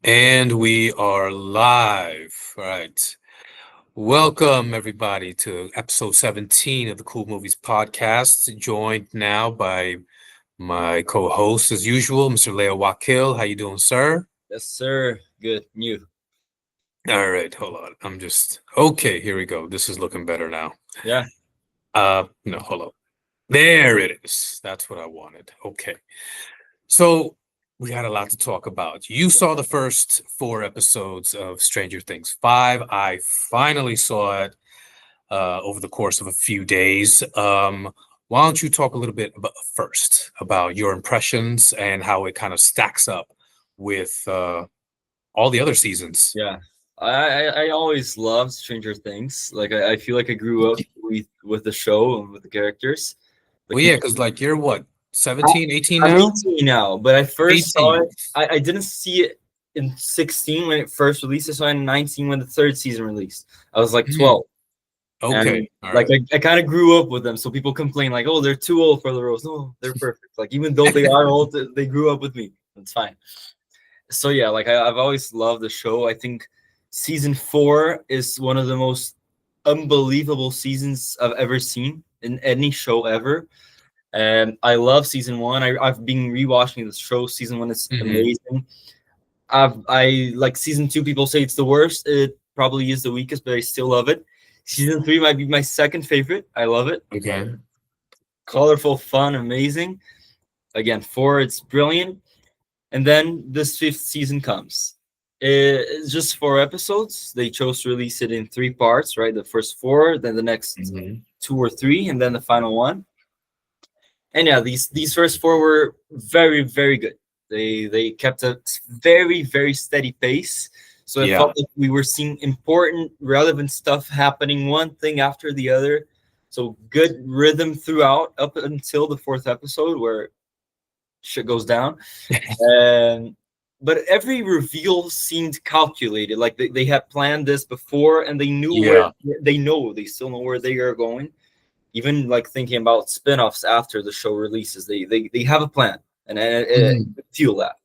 And we are live. All right. Welcome, everybody, to episode 17 of the Cool Movies Podcast. Joined now by my co host, as usual, Mr. Leo Wakil. How you doing, sir? Yes, sir. Good. You. All right. Hold on. I'm just. Okay. Here we go. This is looking better now. Yeah. No, hold on. There it is. That's what I wanted. Okay. So we had a lot to talk about. You saw the first four episodes of Stranger Things 5. I finally saw it over the course of a few days. Why don't you talk a little bit about, first about your impressions and how it kind of stacks up with all the other seasons? Yeah. I always loved Stranger Things. Like I feel like I grew up with the show and with the characters. Well, Like yeah, because like you're what, I- 17, 18 I'm now? 18 now, but I first saw 18. it. I didn't see it in 16 when it first released. I saw it in 19 when the third season released. I was like Hmm. 12, and Okay. All like right. I kind of grew up with them. So people complain like, "Oh, they're too old for the roles." No, they're perfect. Like even though they are old, they grew up with me. It's fine. So yeah, like I've always loved the show. I think season 4 is one of the most unbelievable seasons I've ever seen in any show ever. And I love season 1. I've been rewatching this show. Season 1 is Hmm. amazing. I like season 2. People say it's the worst. It probably is the weakest, but I still love it. Season 3 might be my second favorite. I love it. Okay. Colorful, fun, amazing. Again, 4, it's brilliant. And then this fifth season comes. It's just 4 episodes. They chose to release it in 3 parts, right? The first 4, then the next Hmm. 2 or 3, and then the final one. And yeah, these first 4 were very, very good. They kept a very steady pace. So I Yeah. felt like we were seeing important, relevant stuff happening one thing after the other. So good rhythm throughout up until the fourth episode where shit goes down. And but every reveal seemed calculated. Like they had planned this before and they knew where Yeah. they still know where they are going. Even like thinking about spin-offs after the show releases, they have a plan. And Mhm. I feel that.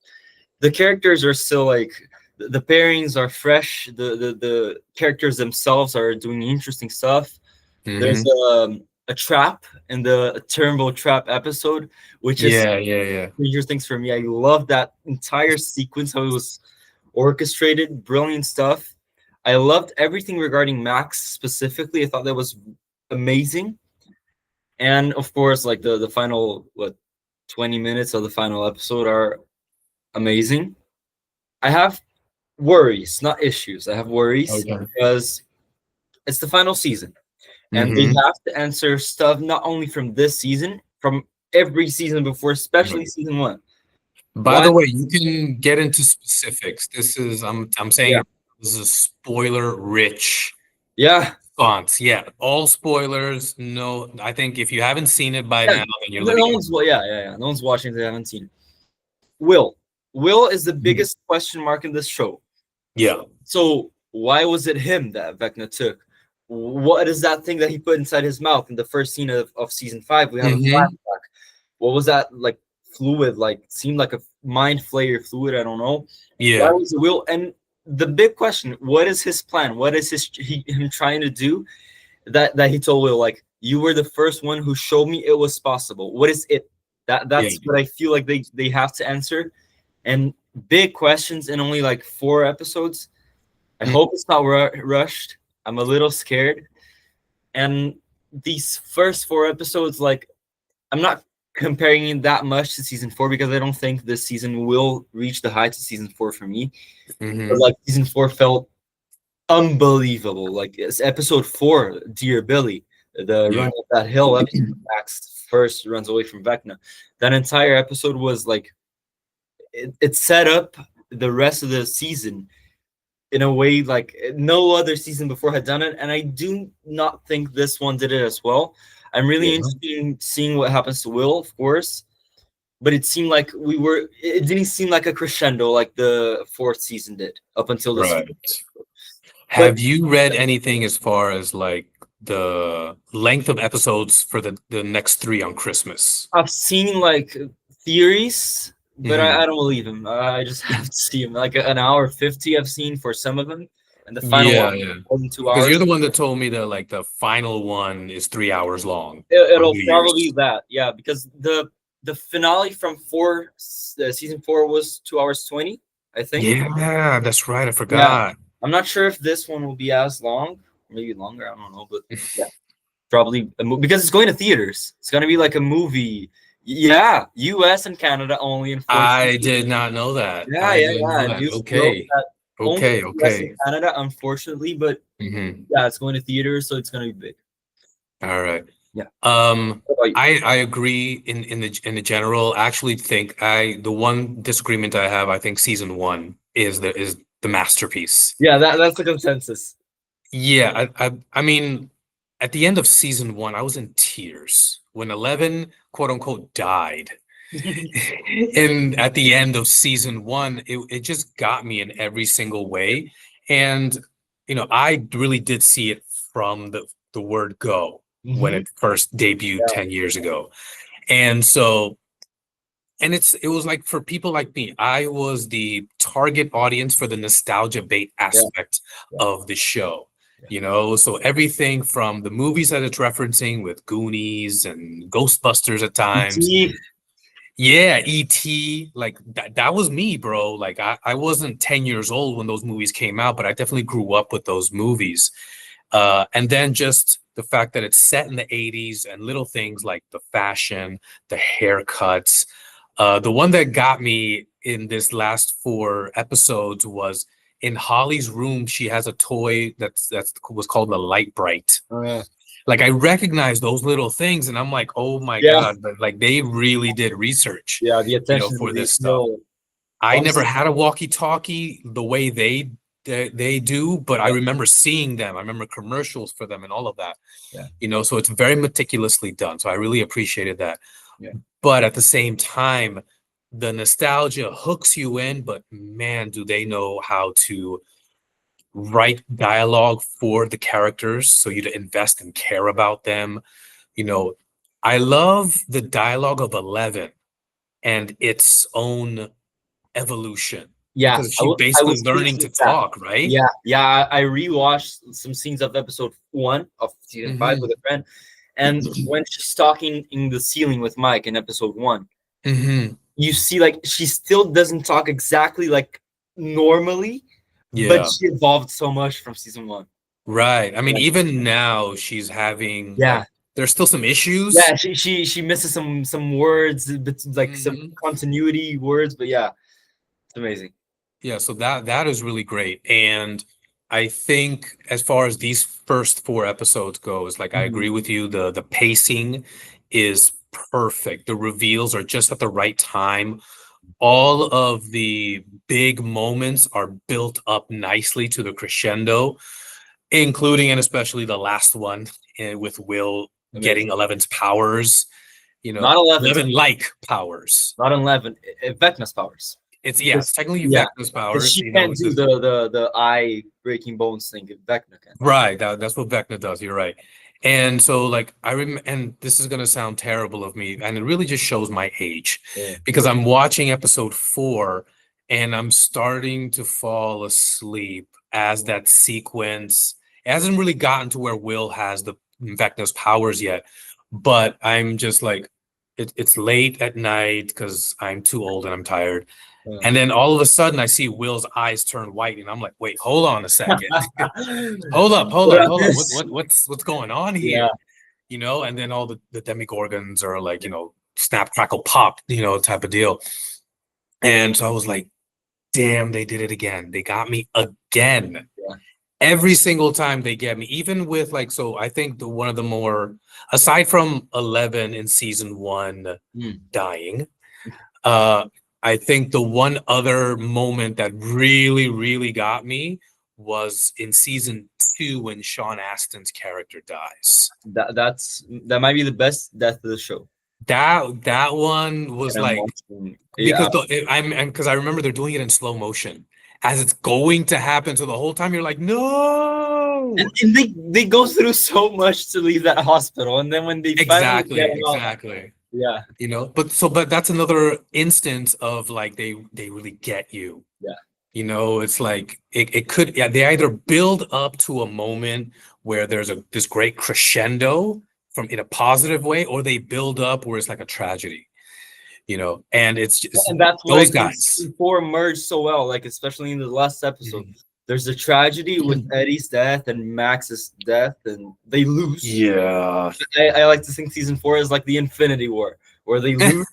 The characters are still like the pairings are fresh, the characters themselves are doing interesting stuff. There's Mhm. a trap in the Turnbull trap episode, which is Yeah, yeah, yeah. Stranger Things for me. I love that entire sequence, how it was orchestrated, brilliant stuff. I loved everything regarding Max specifically. I thought that was amazing. And of course, like the final 20 minutes of the final episode are amazing. I have worries, not issues. I have worries Okay. because it's the final season and they Mhm. have to answer stuff not only from this season, from every season before, especially Right. season 1. By Why? the way, you can get into specifics. I'm saying Yeah. it, this is a spoiler rich Yeah. font. Yeah, all spoilers. No, I think if you haven't seen it by Yeah. now, then you're No living in. one's yeah. No one's watching. They haven't seen it. Will. Will is the Mhm. biggest question mark in this show. Yeah. So why was it him that Vecna took? What is that thing that he put inside his mouth in the first scene of season 5? We have a Hmm. flashback. What was that like fluid? Like seemed like a mind flayer fluid. I don't know. Why Yeah. was it Will? And the big question: what is his plan? What is him trying to do? That he told Will, like, you were the first one who showed me it was possible. What is it? Yeah. That's what I feel like they have to answer. And big questions in only like 4 episodes. I Mm. hope it's not rushed. I'm a little scared. And these first 4 episodes, like, I'm not comparing it that much to season 4 because I don't think this season will reach the heights of season 4 for me. But Hmm. like season 4 felt unbelievable. Like it's episode 4, Dear Billy, the Yeah. run up that hill episode. Max first runs away from Vecna. That entire episode was like it set up the rest of the season in a way like no other season before had done it, and I do not think this one did it as well. I'm really Yeah. interested in seeing what happens to Will, of course, but it seemed like it didn't seem like a crescendo like the fourth season did up until this. Right. But Have you read anything as far as like the length of episodes for the next three on Christmas? I've seen like theories, but I don't believe him. I just have to see him. Like an hour 50 I've seen for some of them, and the final Yeah, one yeah. more than two Because hours. you're the one that told me that like the final one is 3 hours long on It'll New probably Year's. that, yeah, because the finale from season 4 was 2 hours 20, I think. Yeah, that's right. I Yeah, forgot. I'm not sure if this one will be as long, maybe longer. I don't know, but yeah, probably because it's going to theaters. It's gonna be like a movie. Yeah, U.S. and Canada only in 4D. I did not know that. Yeah, I yeah, didn't know yeah. that. News broke Okay. that only Okay. U.S. and Okay. Canada, unfortunately, but Hmm. yeah, it's going to theaters, so it's gonna be big. All right. Yeah. Um, What about you? I agree in the general. I actually think the one disagreement I have, I think season one is the masterpiece. Yeah, that's the consensus. Yeah, I mean, at the end of season one, I was in tears when 11, quote unquote, died. And at the end of season one, it just got me in every single way. And, I really did see it from the word go when Hmm. it first debuted Yeah, 10 years ago. And so, and it was like for people like me, I was the target audience for the nostalgia bait yeah, aspect yeah. of the show. Yeah. So everything from the movies that it's referencing with Goonies and Ghostbusters at times. E.T. Yeah, E.T., like that was me, bro. Like I wasn't 10 years old when those movies came out, but I definitely grew up with those movies. And then just the fact that it's set in the 80s and little things like the fashion, the haircuts. The one that got me in this last four episodes was in Holly's room. She has a toy that's was called the Light Bright. Yeah. Like I recognize those little things, and I'm like, oh my Yeah, God, but like they really did research, yeah, the attention to for this stuff. detail. I never Honestly, had a walkie-talkie the way they do, but I yeah, remember seeing them. I remember commercials for them and all of that. yeah, So it's very meticulously done. So I really appreciated that. yeah. But at the same time, the nostalgia hooks you in, but man, do they know how to write dialogue for the characters so you to invest and care about them. You know, I love the dialogue of 11 and its own evolution Yeah, because she's I basically was learning thinking to that. talk, right? Yeah, yeah. I rewatched some scenes of episode 1 of season 5 with Hmm. a friend, and when she's talking in the ceiling with Mike in episode 1, Hmm. you see like she still doesn't talk exactly like normally, but Yeah, she evolved so much from season 1. right. I mean, Like, even now she's having yeah, like there's still some issues. yeah. She misses some words, but like some Hmm. continuity words, but yeah, it's amazing. Yeah, so that is really great. And I think as far as these first four episodes goes, like I Mhm. agree with you, the pacing is perfect. The reveals are just at the right time. All of the big moments are built up nicely to the crescendo, including and especially the last one with Will getting Amazing. Eleven's powers, Not 11's, 11 like powers. not 11. Vecna's powers. It's Because technically yeah, Vecna's because powers, she can't do because the eye breaking bones thing. Vecna can. right, that's what Vecna does. You're right. And so, like, and this is gonna sound terrible of me, and it really just shows my age Yeah. because I'm watching episode four and I'm starting to fall asleep as that sequence it hasn't really gotten to where Will has the Vecna's powers yet, but I'm just like, it's late at night because I'm too old and I'm tired. Yeah. And then all of a sudden, I see Will's eyes turn white, and I'm like, "Wait, hold on a second. Hold up, hold What up, about hold up. What this? what what's going on Yeah. here? And then all the demigorgons are like, snap, crackle, pop, type of deal. And so I was like, damn, they did it again. They got me again. Yeah. Every single time they get me, even with like, so I think one of the more, aside from 11 in season one Mm. dying, uh, I think the one other moment that really, really got me was in season two when Sean Astin's character dies. That might be the best death of the show. That one was And I'm like watching. because Yeah. because I remember they're doing it in slow motion as it's going to happen. So the whole time you're like, no. And they go through so much to leave that hospital, and then when they finally get Exactly, him out, exactly. Yeah. But that's another instance of like they really get you. Yeah. It's like it could, yeah, they either build up to a moment where there's this great crescendo from in a positive way, or they build up where it's like a tragedy, and it's just And that's what I those think guys. season four merged so well. Like especially in the last episode, there's a tragedy with Eddie's death and Max's death, and they lose. Yeah. I like to think season four is like the Infinity War, where they lose.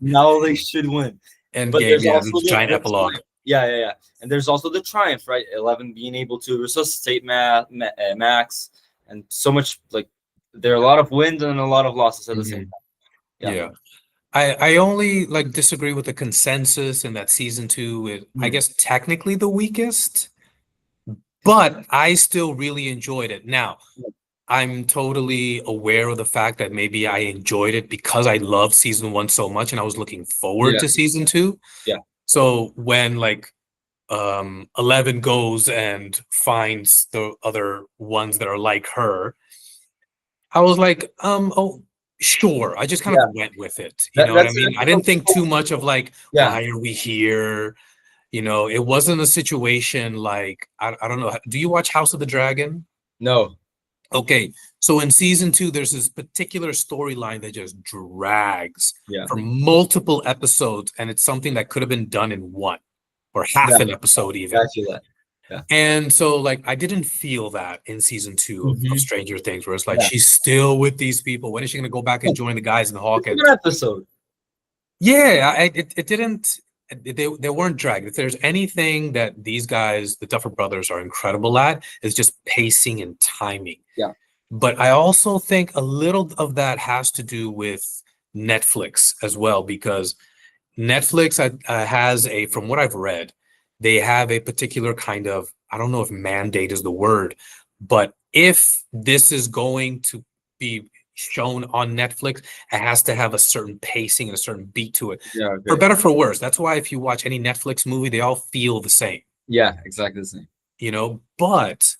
Now they should win. End But game, there's yeah, also the giant the epilogue. triumph. Yeah. And there's also the triumph, right? 11 being able to resuscitate Max, and so much like there are a lot of wins and a lot of losses at the same time. Yeah. I only like disagree with the consensus in that season two is, I guess, technically the weakest, but I still really enjoyed it. Now, I'm totally aware of the fact that maybe I enjoyed it because I loved season one so much and I was looking forward Yeah. to season two. Yeah. So when like 11 goes and finds the other ones that are like her, I was like, oh, sure. I just kind of went with it. You know what I That's mean? I didn't think too much of like, yeah. why are we here? It wasn't a situation like, I don't know. Do you watch House of the Dragon? No. Okay. So in season two, there's this particular storyline that just drags for multiple episodes, and it's something that could have been done in one or half an episode even. I feel that. Yeah. And so, like, I didn't feel that in season two of Stranger Things, where it's like she's still with these people. When is she going to go back and join the guys in Hawkins? Good episode. Yeah, it didn't. They weren't dragged. If there's anything that these guys, the Duffer Brothers, are incredible at, is just pacing and timing. Yeah. But I also think a little of that has to do with Netflix as well, because Netflix has from what I've read, they have a particular kind of, I don't know if mandate is the word, but if this is going to be shown on Netflix, it has to have a certain pacing and a certain beat to it. Yeah. Okay. For better or for worse. That's why if you watch any Netflix movie, they all feel the same. Yeah, exactly the same. But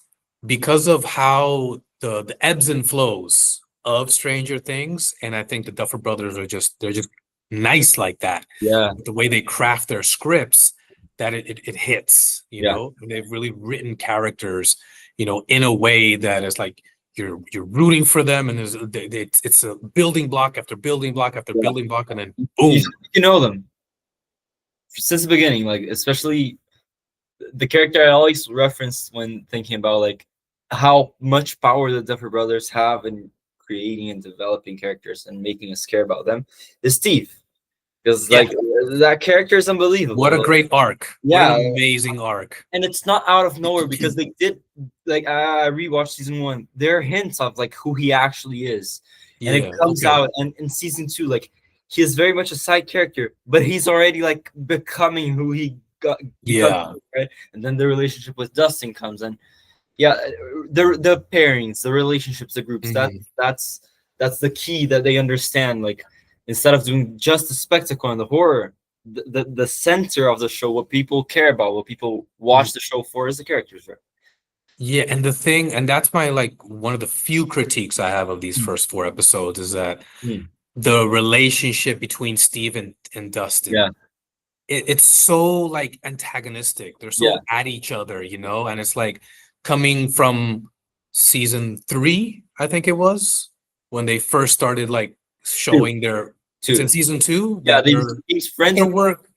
because of how the ebbs and flows of Stranger Things, and I think the Duffer Brothers they're just nice like that. Yeah. The way they craft their scripts, that it hits, and they've really written characters, in a way that is like you're rooting for them, and it's a building block after building block after building block, and then boom. You know them since the beginning, like especially the character I always reference when thinking about like how much power the Duffer Brothers have in creating and developing characters and making us care about them is Steve. Because like that character is unbelievable. What a great arc. Yeah. What an amazing arc. And it's not out of nowhere because they did like I rewatched season one. There are hints of like who he actually is. And it comes out, and in season two, like he is very much a side character, but he's already like becoming who he got right? And then the relationship with Dustin comes, and the pairings, the relationships, the groups, that's the key that they understand. Like instead of doing just the spectacle and the horror, the center of the show, what people care about, what people watch the show for, is the characters, right? Yeah, and that's my like one of the few critiques I have of these first 4 episodes is that the relationship between Steve and Dustin, it's so like antagonistic. They're so at each other, and it's like coming from season 3, I think it was, when they first started like showing their. It's in season 2. Yeah, these friends work.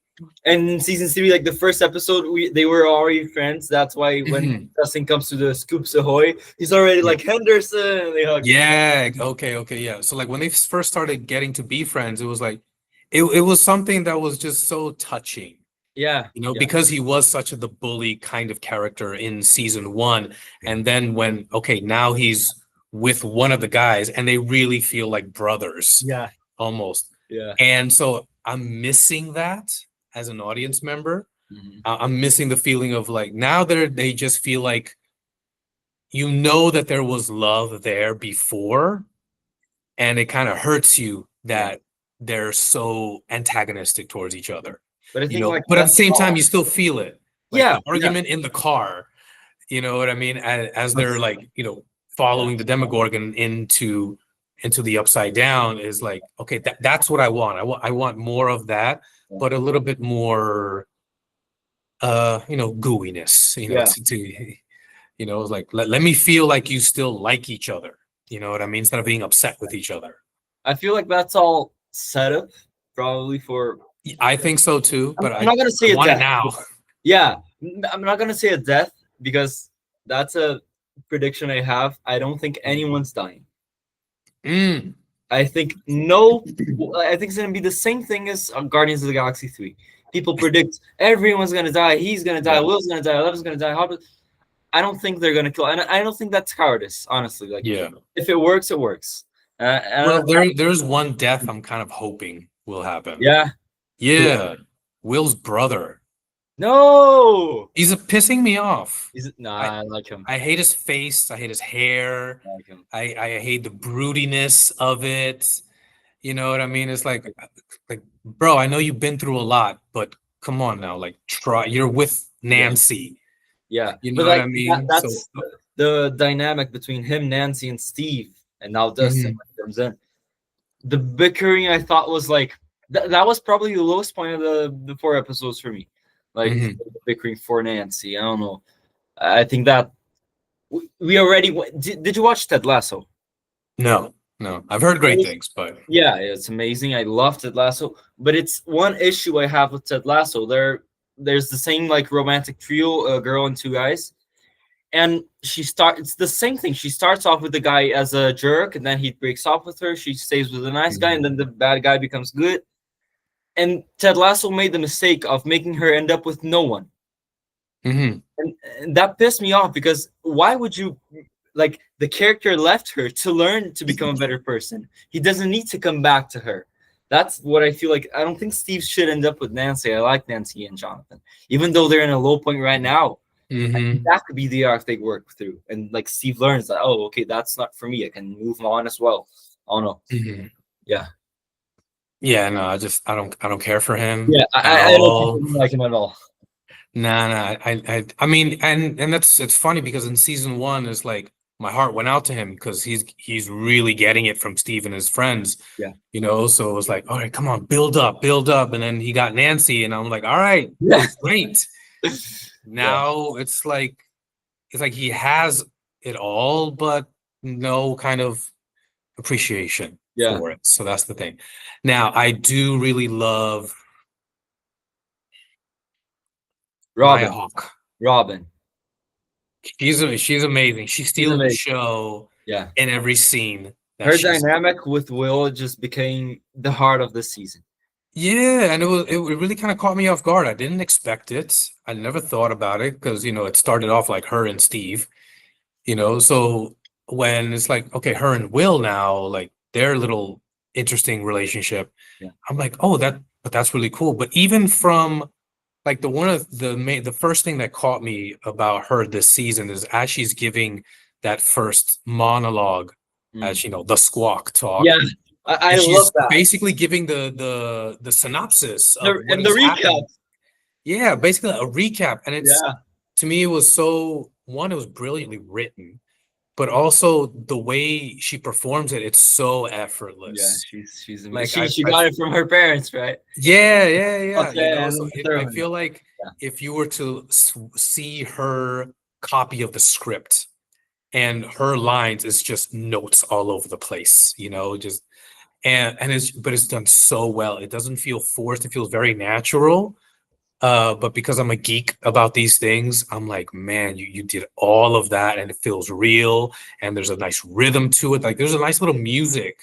And in season 3, like the first episode, they were already friends. That's why when Dustin comes to the Scoops Ahoy, he's already like Henderson. And they hug. Yeah. Okay. Yeah. So like when they first started getting to be friends, it was like, it was something that was just so touching. Yeah. Because he was such the bully kind of character in season 1, and then when now he's with one of the guys, and they really feel like brothers. Yeah. Almost. Yeah. And so I'm missing that. As an audience member, I'm missing the feeling of like now they just feel like that there was love there before, and it kind of hurts you that they're so antagonistic towards each other. But I think but at the same time, you still feel it. Like the argument in the car. You know what I mean? As they're like following the Demogorgon into into the upside down is like, okay, that's what I want. I want more of that, Yeah. but a little bit more gooiness, Yeah. like let me feel like you still like each other. You know what I mean? Instead of being upset with each other. I feel like that's all set up probably for. I think so too, but I'm I not gonna I say a want it death. now. Yeah, I'm not gonna say a death because that's a prediction I have. I don't think anyone's dying. Mm. I think no. I think it's gonna be the same thing as Guardians of the Galaxy 3. People predict everyone's gonna die. He's gonna die. Yeah. Will's gonna die. Eleven's gonna die. Hobbit. I don't think they're gonna kill. And I don't think that's cowardice. Honestly, like Yeah. if it works, it works. Well, there's one death I'm kind of hoping will happen. Yeah. Yeah. Will's brother. No. He's pissing me off. Is it? Nah, I I like him. I hate his face. I hate his hair. I like him. I hate the broodiness of it. You know what I mean? It's like, bro, I know you've been through a lot, but come on now, like try. You're with Yeah. Nancy. Yeah, You know but what like I mean? that's the dynamic between him, Nancy, and Steve, and now Dustin Mhm, when he comes in. The bickering I thought was like that was probably the lowest point of the 4 episodes for me. Like mhm. the bickering for Nancy. I don't know. I think that we already did you watch Ted Lasso? No, no. I've heard great things, but Yeah, it's amazing. I love Ted Lasso, but it's one issue I have with Ted Lasso. There's the same like romantic trio, a girl and two guys, and it's the same thing. She starts off with the guy as a jerk, and then he breaks off with her. She stays with the nice guy, and Mhm, then the bad guy becomes good. And Ted Lasso made the mistake of making her end up with no one, mhm, and that pissed me off because why would you like the character left her to learn to become a better person. He doesn't need to come back to her. That's what I feel like. I don't think Steve should end up with Nancy. I like Nancy and Jonathan, even though they're in a low point right now. I think mhm, that could be the arc they work through, and like Steve learns that, oh, okay, that's not for me. I can move on as well. Oh no, mhm. yeah, Yeah, no, I don't care for him yeah. at I don't think all. I like him at all. Nah, nah. I mean, and that's it's funny because in season one, it's like my heart went out to him because he's really getting it from Steve and his friends, Yeah, So it was like, all right, come on, build up, and then he got Nancy, and I'm like, all right, yeah, great. yeah, Now it's like he has it all, but no kind of appreciation yeah. for it. So that's the thing. Now, I do really love Maya Robin, Hawke. Robin, She's amazing. She he's steals the amazing. show Yeah, in every scene that her she's in. dynamic with Will just became the heart of the season. Yeah, and it really kind of caught me off guard. I didn't expect it. I never thought about it because it started off like her and Steve, So when it's like, okay, her and Will now, like their little interesting relationship, Yeah, I'm like, oh, but that's really cool. But even from like the first thing that caught me about her this season is as she's giving that first monologue, mm. as the squawk Yeah. talk, I and love she's that. basically giving the synopsis of what And the has recap. happened. Yeah, basically a recap, and it's Yeah, to me it was it was brilliantly written, but also the way she performs it, it's so yeah. effortless. She's amazing. Like She got it from her parents, right? yeah, yeah, yeah. Okay, and So then throw I him. feel like Yeah, if you were to see her copy of the script and her lines is just notes all over the place, just and it's done so well. It doesn't feel forced. It feels very natural. But because I'm a geek about these things, I'm like, man, you did all of that and it feels real and there's a nice rhythm to it. Like there's a nice little music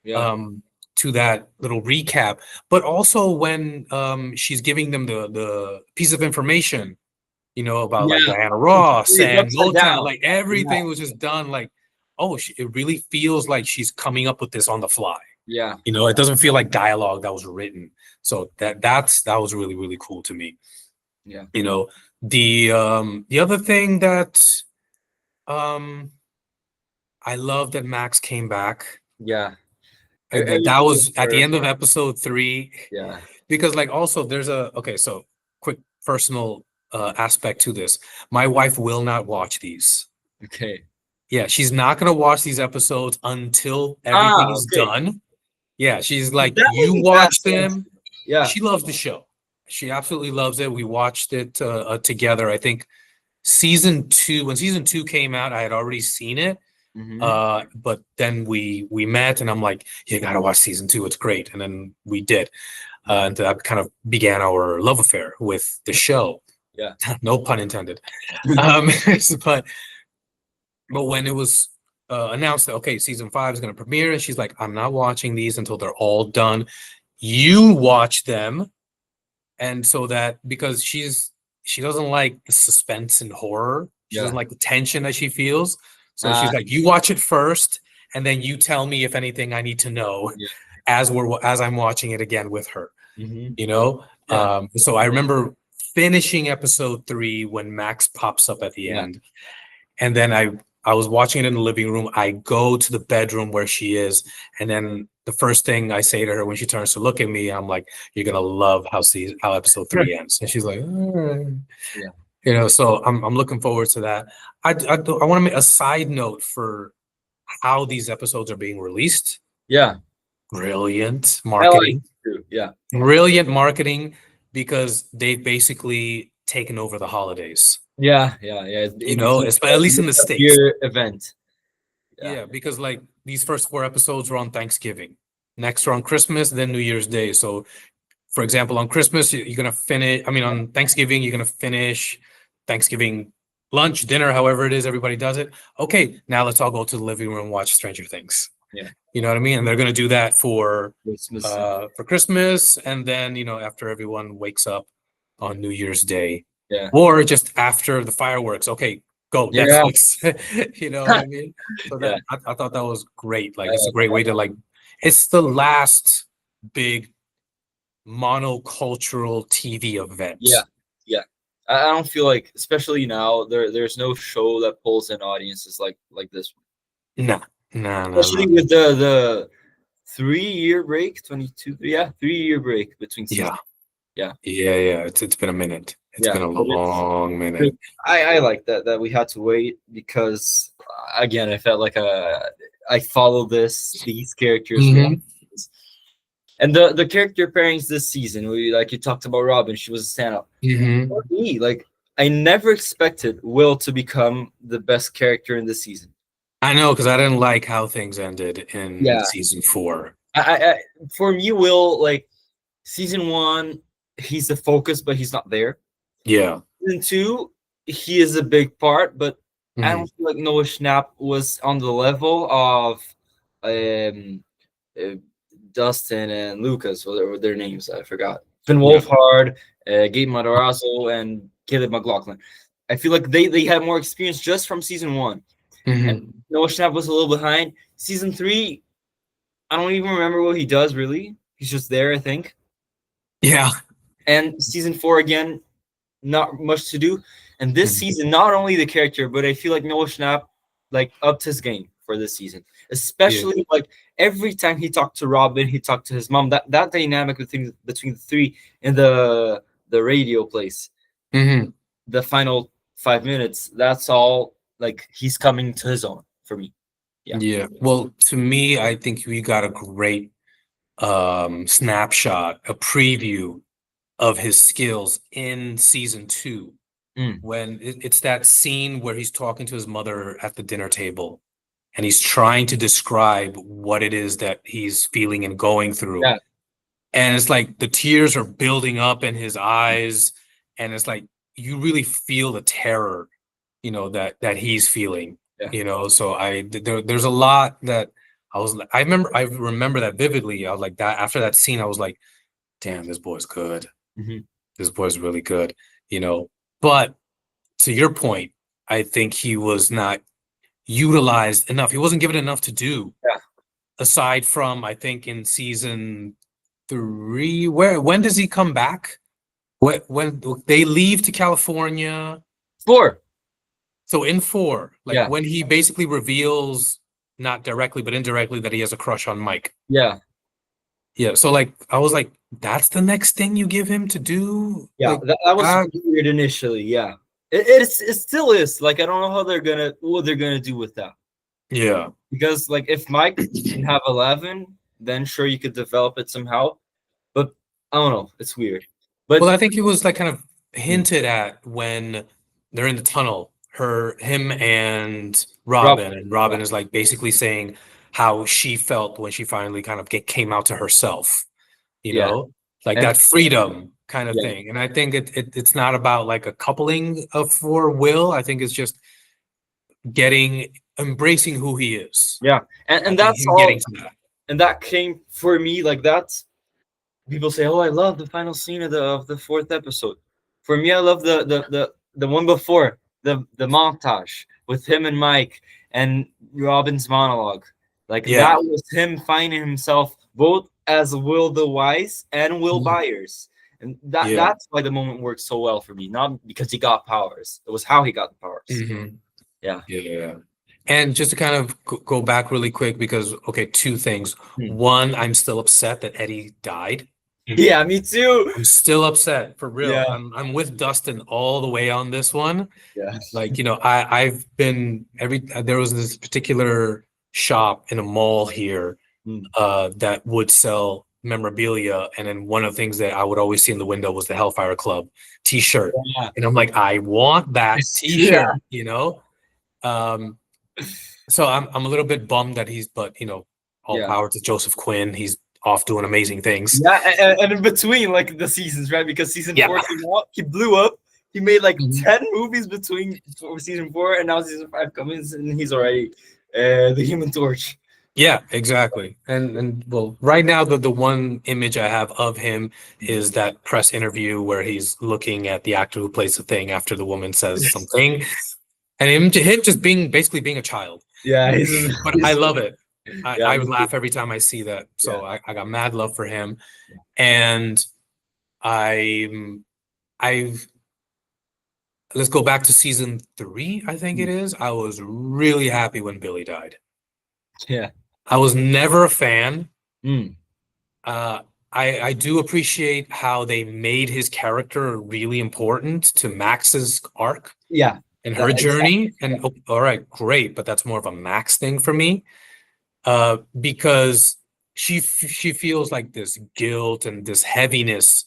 yeah, um to that little recap, but also when she's giving them the piece of information, about like yeah. Diana Ross It's and upside Motown, down. like Yeah, everything was just done like, oh, it really feels like she's coming up with this on the fly. yeah, It doesn't feel like dialogue that was written. So that was really, really cool to me. yeah, You know, the other thing that um I love that Max came back. yeah. That Everything was was at the for end of episode 3. yeah. Because like also there's so quick personal aspect to this. My wife will not watch these. Okay. Yeah, she's not gonna watch these episodes until everything Ah, is okay. done. Yeah, she's like, That you would be fast. watch them. Yeah. She loves the show. She absolutely loves it. We watched it together. I think season two, when season two came out, I had already seen it. Hmm. But then we met, and I'm like, you gotta watch season two. It's great. And then we did. And that kind of began our love affair with the show. Yeah. No pun intended. Um, but but when it was announced that okay, season five is going to premiere, and she's like, "I'm not watching these until they're all done. You watch them." And so that because she doesn't like the suspense and horror, she Yeah. doesn't like the tension that she feels. So she's Uh, like, "You watch it first, and then you tell me if anything I need to know yeah. as I'm watching it again with her." Hmm. You know. Yeah. So I remember finishing episode three when Max pops up at the Yeah. end. And then I was watching it in the living room. I go to the bedroom where she is, and then the first thing I say to her when she turns to look at me, I'm like, "You're gonna love how episode three ends." And she's like, "All right." Yeah. You know. So I'm looking forward to that. I want to make a side note for how these episodes are being released. Yeah. Brilliant I like marketing, it too. Yeah. brilliant marketing, because they've basically taken over the holidays. Yeah. Yeah. Yeah. You It know, became at a least in the States. year event. Yeah. Yeah, because like these first four episodes were on Thanksgiving. Next are on Christmas, then New Year's Day. So, for example, on Christmas, you're gonna finish. I mean, on Thanksgiving, you're gonna finish Thanksgiving lunch, dinner, however it is, everybody does it. Okay, now let's all go to the living room and watch Stranger Things. Yeah. You know what I mean? And they're gonna do that Christmas. for Christmas, and then after everyone wakes up on New Year's Day, Yeah. or just after the fireworks. Okay, go Yeah. Netflix. You know what I mean? So Yeah. I thought that was great. Like I it's a like great way that. to like. It's the last big monocultural TV event. Yeah. Yeah. I don't feel like, especially now, there's no show that pulls in audiences like this one. No, no, no, Especially no. with the 3 year break, 22. Yeah, 3 year break between seasons. Yeah, Yeah. yeah. It's been a minute. It's Yeah. been a But long minute. I like that we had to wait because again I felt like I followed these characters for Mhm. and the character pairings this season. We like you talked about Robin, she was a standout. Mhm. For me, like I never expected Will to become the best character in this season. I know because I didn't like how things ended in Yeah, season four. I for me, Will, like season one, he's the focus, but he's not there. Yeah. Season two, he is a big part, but I Mhm. don't feel like Noah Schnapp was on the level of um, uh, Dustin and Lucas, what were their names? I forgot. Finn Yeah. Wolfhard, Gabe Matarazzo, and Caleb McLaughlin. I feel like they had more experience just from season one. And Mhm. Noah Schnapp was a little behind. Season three, I don't even remember what he does really. He's just there, I think. Yeah. And season four again, not much to do. And this Mhm. season, not only the character, but I feel like Noah Schnapp like upped his game for this season. Yeah. Especially like every time he talked to Robin, he talked to his mom. That dynamic between the three in the radio place, Mhm. the final 5 minutes, that's all like he's coming to his own for me. Yeah. Yeah. Well, to me, I think we got a great snapshot, a preview of his skills in season two, Mm. when it's that scene where he's talking to his mother at the dinner table and he's trying to describe what it is that he's feeling and going through. Yeah. And it's like the tears are building up in his eyes, and it's like you really feel the terror, that he's feeling, Yeah. So there's a lot that I remember that vividly. I was like that after that scene, I was like, damn, this boy's good. Mhm. This boy's really good, but to your point, I think he was not utilized enough. He wasn't given enough to do, Yeah. aside from, I think, in season three. When does he come back? When they leave to California? Four. So in four, like Yeah. when he basically reveals, not directly but indirectly, that he has a crush on Mike. Yeah. Yeah. So like I was like, that's the next thing you give him to do? Yeah. Like That was weird initially. Yeah. It still is. Like I don't know what they're gonna do with that. Yeah. Because like if Mike can have 11, then sure you could develop it somehow. But I don't know, it's weird. Well, But I think it was like kind of mm, hinted at when they're in the tunnel, him and Rob, Robin, and yeah, Robin is like basically saying how she felt when she finally kind of came out to herself, you yeah, know, like and that freedom kind of yeah, thing. And I think it's not about like a coupling of for Will. I think it's just embracing who he is. yeah, I and think that's him getting all. to that. And that came for me like that's people say, "Oh, I love the final scene of the fourth episode." For me, I love the one before the montage with him and Mike and Robin's monologue. Like Yeah. that was him finding himself both as Will the Wise and Will Mhm. Byers, and Yeah. that's why the moment worked so well for me. Not because he got powers; it was how he got the powers. Hmm. Yeah. Yeah. And just to kind of go back really quick because, okay, two things. Hmm. One, I'm still upset that Eddie died. Yeah, me too. I'm still upset for real. Yeah. I'm with Dustin all the way on this one. Yeah. Like, I've been there was this particular shop in a mall here Hmm. that would sell memorabilia, and then one of the things that I would always see in the window was the Hellfire Club t-shirt. Yeah. And I'm like, I want that Yeah. t-shirt, you know? Um, so I'm a little bit bummed that but all Yeah. power to Joseph Quinn. He's off doing amazing things. Yeah, and in between like the seasons, right? Because season Yeah. 4 came out, he blew up. He made like Mhm. 10 movies between season 4 and now season 5 comes, and he's already the Human Torch. Yeah, exactly. And well, right now the one image I have of him is that press interview where he's looking at the actor who plays the thing after the woman says something, and him just basically being a child. Yeah, But I love it. yeah, I me too. laugh every time I see that. Yeah, So I got mad love for him. And I'm I've let's go back to season 3, I think it is. I was really happy when Billy died. yeah. I was never a fan. Mm. Uh, I do appreciate how they made his character really important to Max's arc Yeah, and that her exactly. journey. And all right, great, but that's more of a Max thing for me. Because she feels like this guilt and this heaviness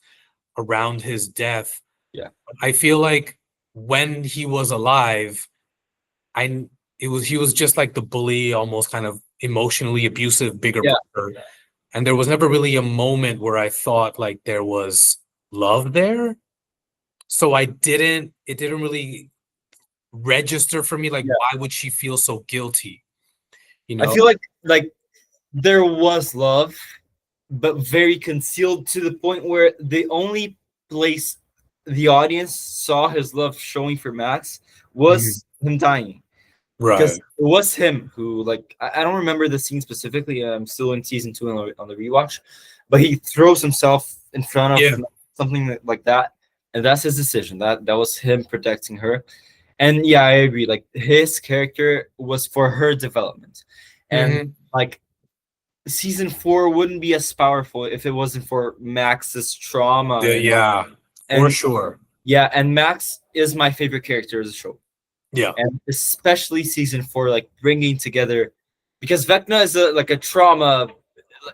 around his death. Yeah, I feel like when he was alive, I he was just like the bully, almost kind of emotionally abusive bigger yeah, brother. And there was never really a moment where I thought like there was love there. So it didn't really register for me. Like, yeah. why would she feel so guilty? You I know? feel like there was love, but very concealed to the point where the only place the audience saw his love showing for Max Mhm. was him dying. Because Right. it was him who, like, I don't remember the scene specifically. I'm still in season 2 on the rewatch, but he throws himself in front Yeah. of something like that, and that's his decision. That was him protecting her. And yeah, I agree. Like his character was for her development, and Hmm. like season 4 wouldn't be as powerful if it wasn't for Max's trauma and all. Yeah, for And sure. yeah, and Max is my favorite character of the show, Yeah, and especially season 4, like bringing together, because Vecna is a trauma.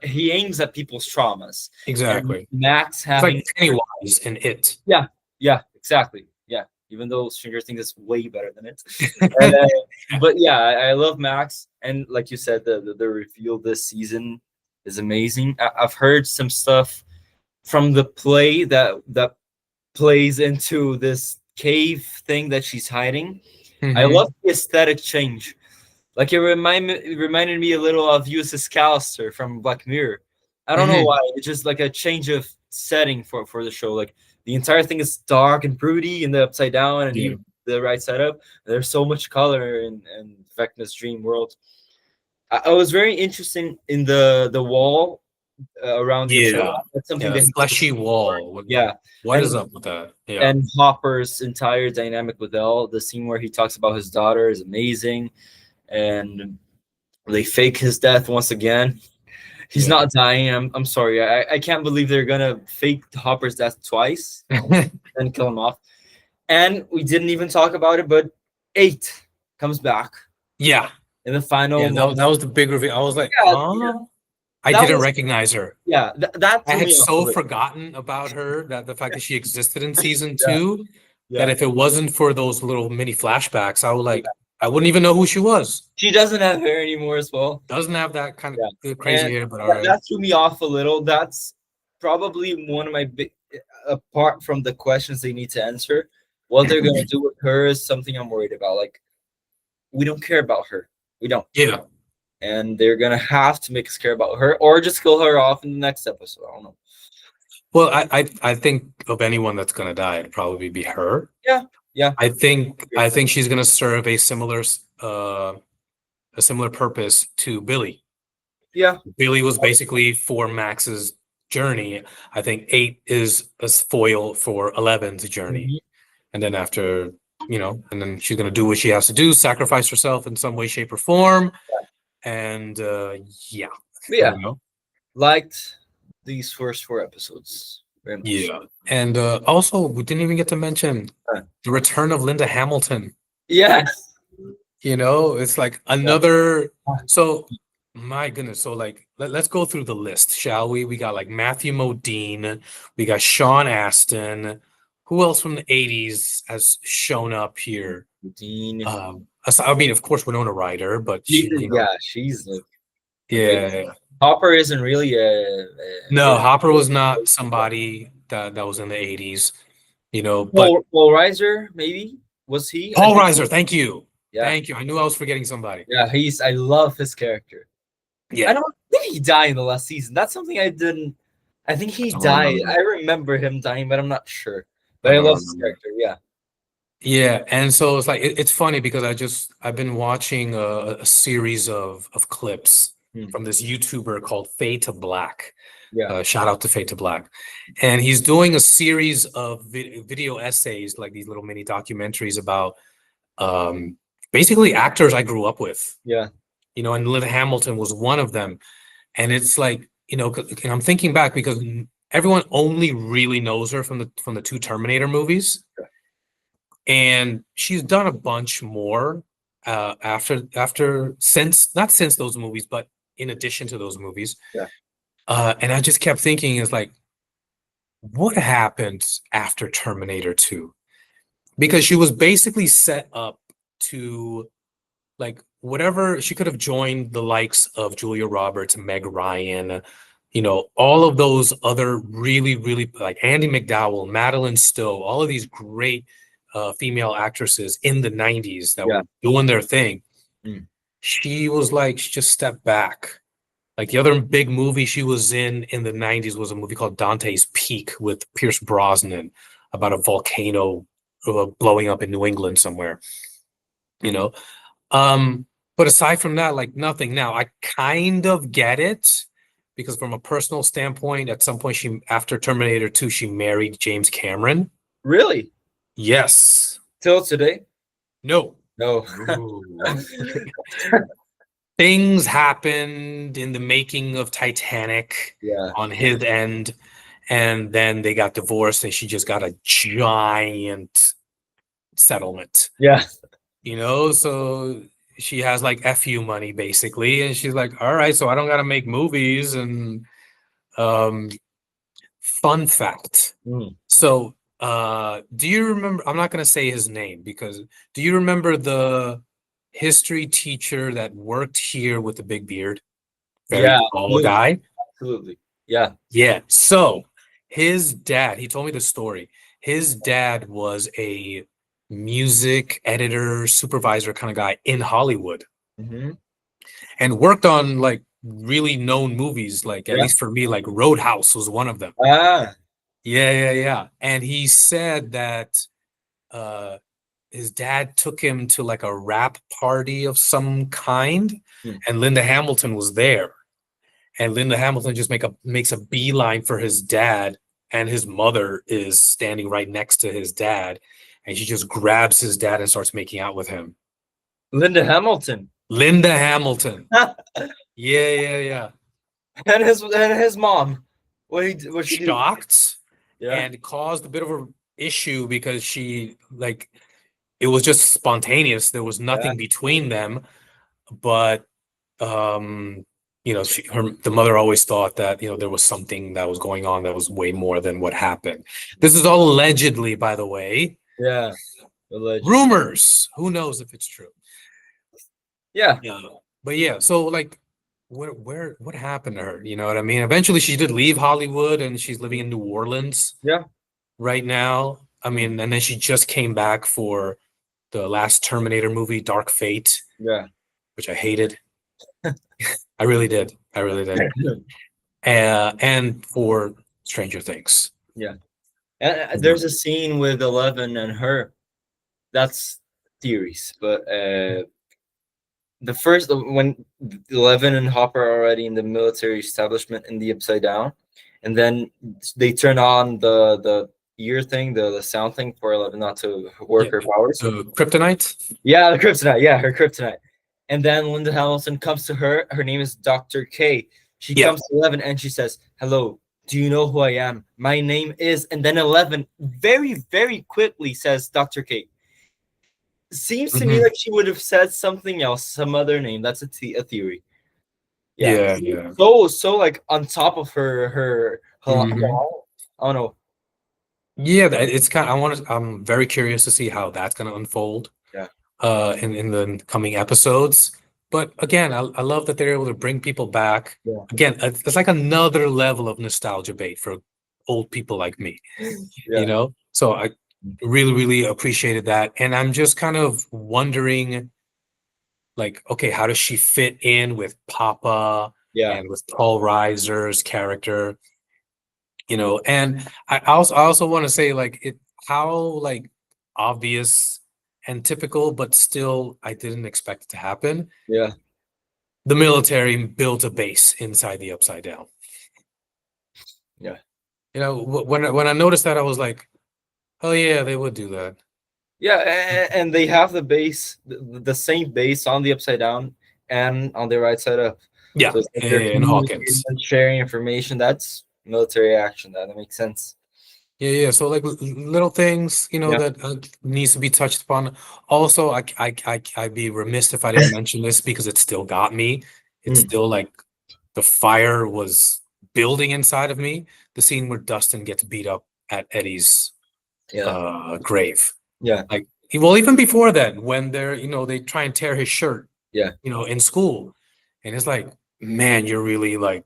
He aims at people's traumas, and exactly. Max It's like having Pennywise in It. yeah, yeah, exactly, yeah. Even though Stranger Things is way better than it, but yeah, I love Max, and like you said, the reveal this season is amazing. I've heard some stuff from the play that plays into this cave thing that she's hiding. I love Hmm. the aesthetic change. Like it reminded me a little of USS Callister from Black Mirror. I don't know Hmm. why. It's just like a change of setting for the show. Like the entire thing is dark and broody and the upside down and Yeah. even the right side up. There's so much color in Vecna's dream world. I was very interested in the wall around the Yeah. episode. That's Yeah, something the that he fleshy wall. yeah. What is And up with that? Yeah. and Hopper's entire dynamic with Elle, the scene where he talks about his daughter is amazing, and they fake his death once again. He's Yeah. not dying. I'm sorry. I can't believe they're gonna fake Hopper's death twice and kill him off. And we didn't even talk about it, but 8 comes back. Yeah. in the final Yeah, moment. that was the big reveal. I was like, Yeah, I that didn't was recognize her. that I threw had me off a so bit. forgotten about her, that the fact that she existed in season Yeah, two, that yeah, if it wasn't for those little mini flashbacks, yeah. I wouldn't even know who she was. She doesn't have hair anymore as well. Doesn't have that kind Yeah, of crazy and hair, but all right. that threw me off a little. That's probably one of my big, apart from the questions they need to answer. What they're gonna do with her is something I'm worried about. Like, we don't care about her. We don't. Yeah. And they're gonna have to make us care about her, or just kill her off in the next episode. I don't know. Well, I think of anyone that's gonna die, it'd probably be her. Yeah, yeah, I think she's gonna serve a similar purpose to Billy. yeah. Billy was basically for Max's journey. I think 8 is a foil for 11's journey. Mhm. And then after, and then she's gonna do what she has to do, sacrifice herself in some way, shape, or form. And yeah, But yeah, you know, liked these first 4 episodes very much. yeah. And also, we didn't even get to mention the return of Linda Hamilton. Yes. It's like another. So, my goodness. So, like, let's go through the list, shall we? We got like Matthew Modine, we got Sean Astin. Who else from the 80s has shown up here? Dean. I mean, of course, Winona Ryder, but she, She's like yeah. Hopper isn't really No, Hopper was not somebody that was in the 80s, but Paul Reiser, maybe was he? I Paul think Reiser, thank you. Yeah. Thank you. I knew I was forgetting somebody. Yeah, I love his character. Yeah. I don't think he died in the last season. That's something I didn't. I think he don't died. remember. I remember him dying, but I'm not sure. But I don't love his remember. character. Yeah. Yeah, and so it's like it's funny because I've been watching a series of clips from this YouTuber called Fade to Black. Yeah. Shout out to Fade to Black, and he's doing a series of video essays, like these little mini documentaries about basically actors I grew up with. Yeah. And Linda Hamilton was one of them, and it's like and I'm thinking back because everyone only really knows her from the 2 Terminator movies. And she's done a bunch more not since those movies, but in addition to those movies. Yeah. And I just kept thinking, is like, what happens after Terminator 2? Because she was basically set up to, like, whatever, she could have joined the likes of Julia Roberts, Meg Ryan, all of those other really, really, like Andy McDowell, Madeline Stowe, all of these great female actresses in the 90s that were doing their thing. She was like, she just stepped back. Like the other big movie she was in the 90s was a movie called Dante's Peak with Pierce Brosnan about a volcano blowing up in New England somewhere. But aside from that, like nothing. Now I kind of get it because from a personal standpoint, at some point after Terminator 2, she married James Cameron. Really? Yes. Till today? No. No. Things happened in the making of Titanic on his end, and then they got divorced, and she just got a giant settlement. Yeah. So she has like FU money basically, and she's like, all right, so I don't gotta make movies. And fun fact. So do you remember, I'm not going to say his name, because do you remember the history teacher that worked here with the big beard? Very tall guy. Absolutely. Yeah. Yeah. So his dad, he told me the story. His dad was a music editor, supervisor kind of guy in Hollywood, and worked on like really known movies, like at least for me, like Roadhouse was one of them. Yeah. And he said that his dad took him to like a rap party of some kind, and Linda Hamilton was there. And Linda Hamilton just makes a beeline for his dad, and his mother is standing right next to his dad, and she just grabs his dad and starts making out with him. Linda Hamilton. Yeah. And his mom. What she shocked and caused a bit of an issue because she, like, it was just spontaneous. There was nothing between them. but the mother always thought that there was something that was going on that was way more than what happened. This is all allegedly, by the way. Yeah. Allegedly. Rumors. Who knows if it's true? Yeah. Yeah. But yeah, so like what happened to her? You know what I mean? Eventually she did leave Hollywood and she's living in New Orleans Yeah. right now. I Mm. mean, and then she just came back for the last Terminator movie, Dark Fate, Yeah. which I hated. I really did. I really did. And for Stranger Things. Yeah. And there's a scene with Eleven and her. That's theories, but the first when 11 and Hopper are already in the military establishment in the Upside Down, and then they turn on the ear thing, the sound thing for 11 not to work Yeah, her powers. so Kryptonite. Yeah, the kryptonite. Yeah, her kryptonite. And then Linda Hamilton comes to her. Her name is Dr. K. She Yeah. comes to 11 and she says, "Hello, do you know who I am? My name is," and then 11 very, very quickly says Dr. K. Seems to me Mhm. like she would have said something else, some other name. That's a theory. Yeah. Yeah, yeah. So like on top of her Mhm. I don't know. Yeah, it's kind of, I'm very curious to see how that's going to unfold Yeah. in the coming episodes. But again, I love that they're able to bring people back. Yeah. Again, it's like another level of nostalgia bait for old people like me, Yeah. So I really, really appreciated that. And I'm just kind of wondering, like, okay, how does she fit in with Papa Yeah. and with Paul Reiser's character? And I also want to say, like, how like obvious and typical, but still I didn't expect it to happen. Yeah. The military built a base inside the Upside Down. Yeah. When I noticed that, I was like, oh yeah, they would do that. Yeah, and they have the base, the same base on the Upside Down and on the right side up. Yeah, So it's like they're in communicating Hawkins. and sharing information. That's military action. That makes sense. Yeah. So like little things, Yeah. that needs to be touched upon. Also, I'd be remiss if I didn't mention this because it still got me. It's Mm. still like the fire was building inside of me. The scene where Dustin gets beat up at Eddie's Yeah. grave. Yeah. Like, well, even before then, when they try and tear his shirt, Yeah. in school, and it's like, man, you're really like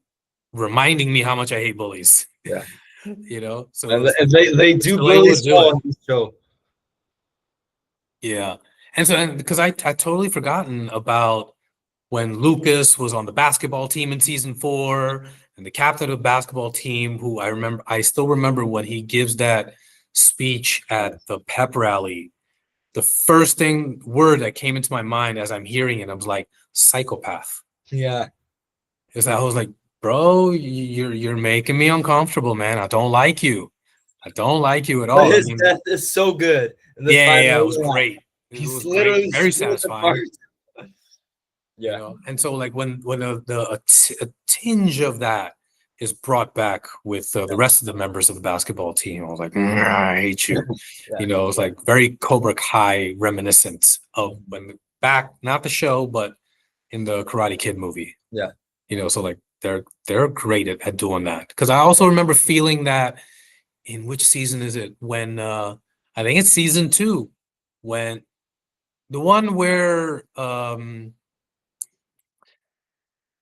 reminding me how much I hate bullies. Yeah. So And it's like they they're do still able to bullies do well it. on this show. Yeah. And because I totally forgotten about when Lucas was on the basketball team in season 4 and the captain of the basketball team, who I still remember when he gives that speech at the pep rally. The first word that came into my mind as I'm hearing it, I was like, psychopath. Yeah. I was like, bro, you're making me uncomfortable, man. I don't like you. I don't like you at But all. I his mean, death is so good. In the yeah, it final, was great. It he's was great, literally very split apart. satisfying. Yeah. And so like when a tinge of that is brought back with the rest of the members of the basketball team, I was like, I hate you. Yeah. It's like very Cobra Kai reminiscent of when back, not the show, but in the Karate Kid movie. Yeah. So like they're great at doing that. Because I also remember feeling that in which season is it? When I think it's season 2, when the one where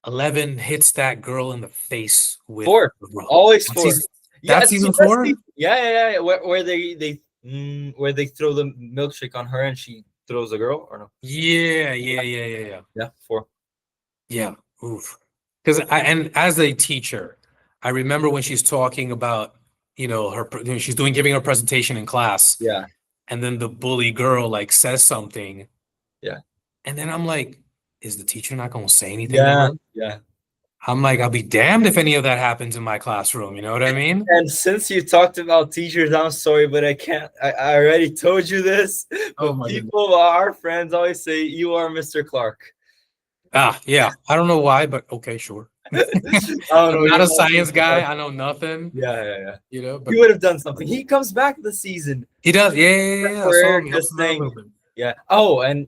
11 hits that girl in the face with 4. the rock. Always That's 4. season, Yeah, that's season 4? yeah. Where where they throw the milkshake on her and she throws the girl or no? Yeah. Yeah, 4. Yeah. Oof. Because and as a teacher, I remember when she's talking about, she's giving her presentation in class, Yeah. and then the bully girl like says something, Yeah. and then I'm like, is the teacher not going to say anything to Yeah. her? Yeah. I'm like, I'll be damned if any of that happens in my classroom. You know what I mean? And since you talked about teachers, I'm sorry, but I can't. I already told you this, Oh but my goodness. people, our friends, always say you are Mr. Clark. Yeah. I don't know why, but okay, sure. I don't know. I'm not you're a science Mr. guy. Clark. I know nothing. Yeah. But He would have done something. He comes back this season. he does. Yeah. I For saw Eric him. He helps just him out a saying, little bit. yeah. Oh, and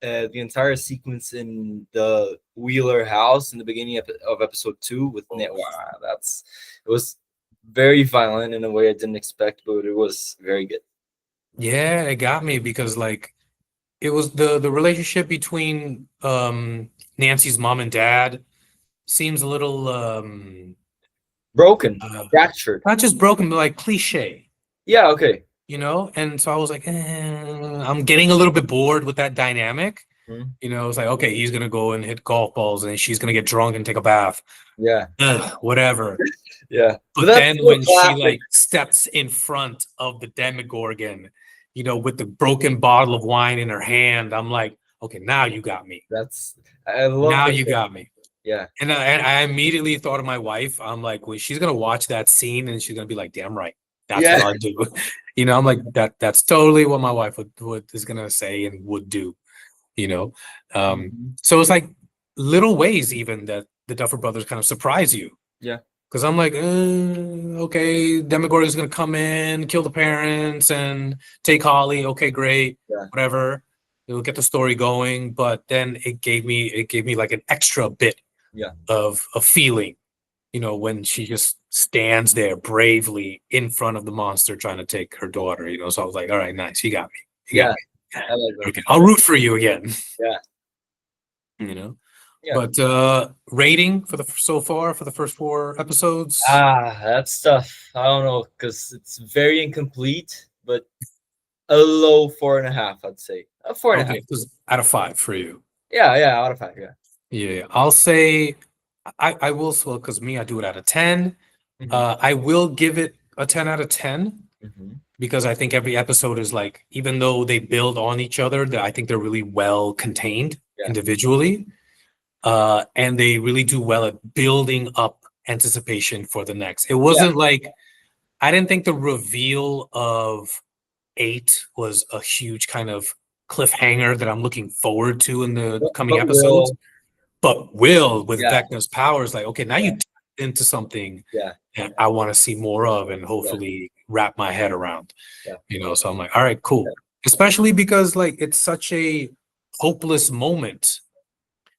the entire sequence in the Wheeler house in the beginning of episode 2 with Nate. Wow, it was very violent in a way I didn't expect, but it was very good. Yeah, it got me because like it was the relationship between Nancy's mom and dad seems a little Broken, uh fractured. not just broken, but like cliche, Yeah, okay. you know? And so I was like, I'm getting a little bit bored with that dynamic. Mhm. You know, it's like, okay, he's gonna go and hit golf balls and she's gonna get drunk and take a bath. Yeah, Ugh, whatever. yeah. But But that's then so when she classic. like steps in front of the Demogorgon, you know, with the broken bottle of wine in her hand, I'm like, okay, now you got me. That's I love Now the you got me. yeah. And I immediately thought of my wife. I'm like, well, she's gonna watch that scene and she's gonna be like, damn right. That's what Yeah. I'll do. You know, I'm like, that's totally what my wife would is gonna say and would do, you know. Mhm. So it's like little ways even that the Duffer Brothers kind of surprise you. Yeah. Because I'm like, okay, Demogorgon's gonna come in, kill the parents, and take Holly. Okay, great, Yeah. whatever. It'll get the story going. But then it gave me like an extra bit Yeah. of a feeling, you know, when she just stands there bravely in front of the monster trying to take her daughter. You know, so I was like, all right, nice, you got me, you got Yeah. me. I like that. Okay, I'll root for you again. Yeah. You know. Yeah. But rating for the so far for the first 4 episodes. That's tough. I don't know because it's very incomplete, but a low 4.5, I'd say. A 4.5. Okay, this is out of 5 for you. Yeah, yeah, out of 5. Yeah. Yeah, I'll say I will well because me, I do it out of 10. Hmm. I will give it a 10 out of 10 Hmm. because I think every episode is like, even though they build on each other, I think they're really well contained Yeah. individually. And they really do well at building up anticipation for the next. It Yeah. wasn't like I didn't think the reveal of 8 was a huge kind of cliffhanger that I'm looking forward to in the coming But episodes. Will. But Will with Yeah. Vecna's powers, like, okay, now you Yeah. tapped into something Yeah. that I want to see more of and Yeah. hopefully wrap my head around. Yeah. You know, so I'm like, all right, cool. Especially because like it's such a hopeless moment.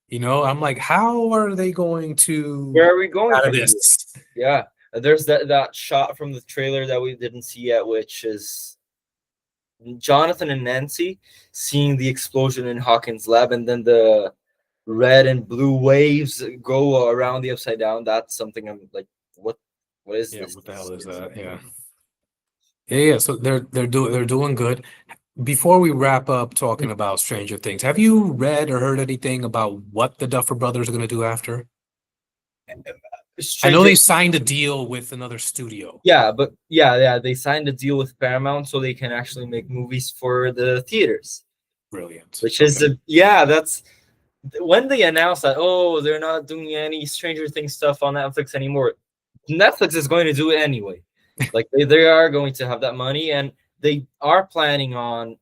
You know, I'm like, how are they going to Where are we going out of from here? this? Yeah. There's that shot from the trailer that we didn't see yet, which is Jonathan and Nancy seeing the explosion in Hawkins' lab, and then the red and blue waves go around the upside down. That's something I'm like, what is Yeah, this? what the hell is that? Yeah. Yeah. So they're doing good. Before we wrap up talking about Stranger Things, have you read or heard anything about what the Duffer Brothers are going to do after? I know Stranger. they signed a deal with another studio. Yeah, but yeah, they signed a deal with Paramount so they can actually make movies for the theaters, Brilliant. which is that's when they announced that, oh, they're not doing any Stranger Things stuff on Netflix anymore. Netflix is going to do it anyway. Like they are going to have that money, and they are planning on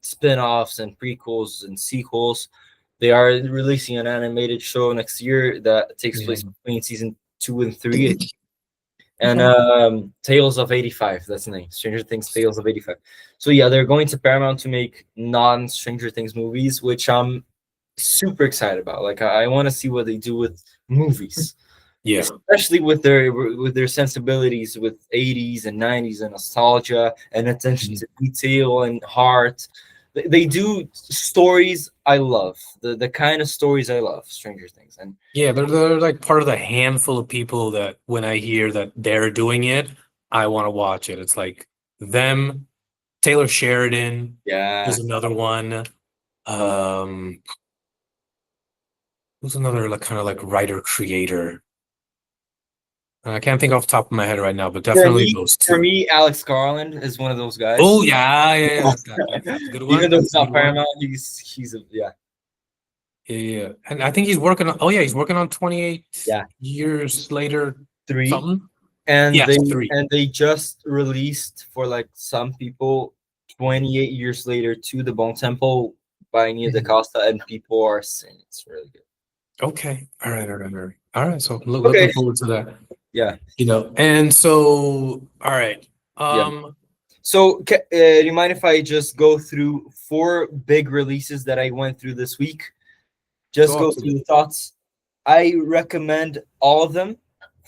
spin-offs and prequels and sequels. They are releasing an animated show next year that takes Yeah. place between season 2 and 3. And Okay. Tales of 85, that's the name. Stranger Things Tales of 85. So yeah, they're going to Paramount to make non-Stranger Things movies, which I'm super excited about. Like I want to see what they do with movies, Yeah. especially with their sensibilities with 80s and 90s and nostalgia and attention to detail and heart. They do stories I love, the kind of stories I love, Stranger Things. And Yeah, they're like part of the handful of people that when I hear that they're doing it, I want to watch it. It's like them, Taylor Sheridan yeah, is another one. Um, who's another like kind of like writer creator? I can't think off the top of my head right now, but for definitely me, those for two. me, Alex Garland is one of those guys. Oh yeah, yeah, that's a good one. Even though That's it's a not good one. Paramount, he's a yeah. Yeah, and I think he's working on. Oh yeah, he's working on 28 Yeah. years later. 3. Something. and Yes, they 3. and they just released for like some people 28 years later to the Bone Temple by Nia Mhm. DaCosta, and people are saying it's really good. Okay. All right. All right. All right. All right. So Okay. looking forward to that. Yeah. You know, and so all right. Yeah. So, do you mind if I just go through four big releases that I went through this week? Just Talk go to through me. the thoughts. I recommend all of them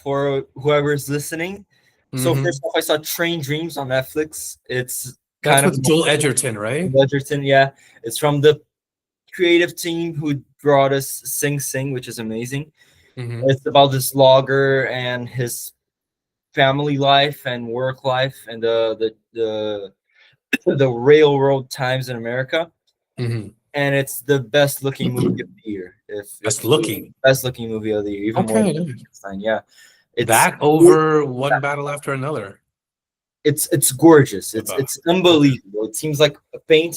for whoever's listening. So Hmm. first off, I saw Train Dreams on Netflix. It's That's kind of with Joel Edgerton, right? Edgerton, yeah. It's from the creative team who brought us Sing Sing, which is amazing. Hmm. It's about this logger and his family life and work life and the railroad times in America. Hmm. And it's the best looking movie of the year. If That's looking. best looking movie of the year, even more than Okay. Nice. Frankenstein. Yeah, it's That over one battle after another. it's gorgeous. About. It's Okay. unbelievable. It seems like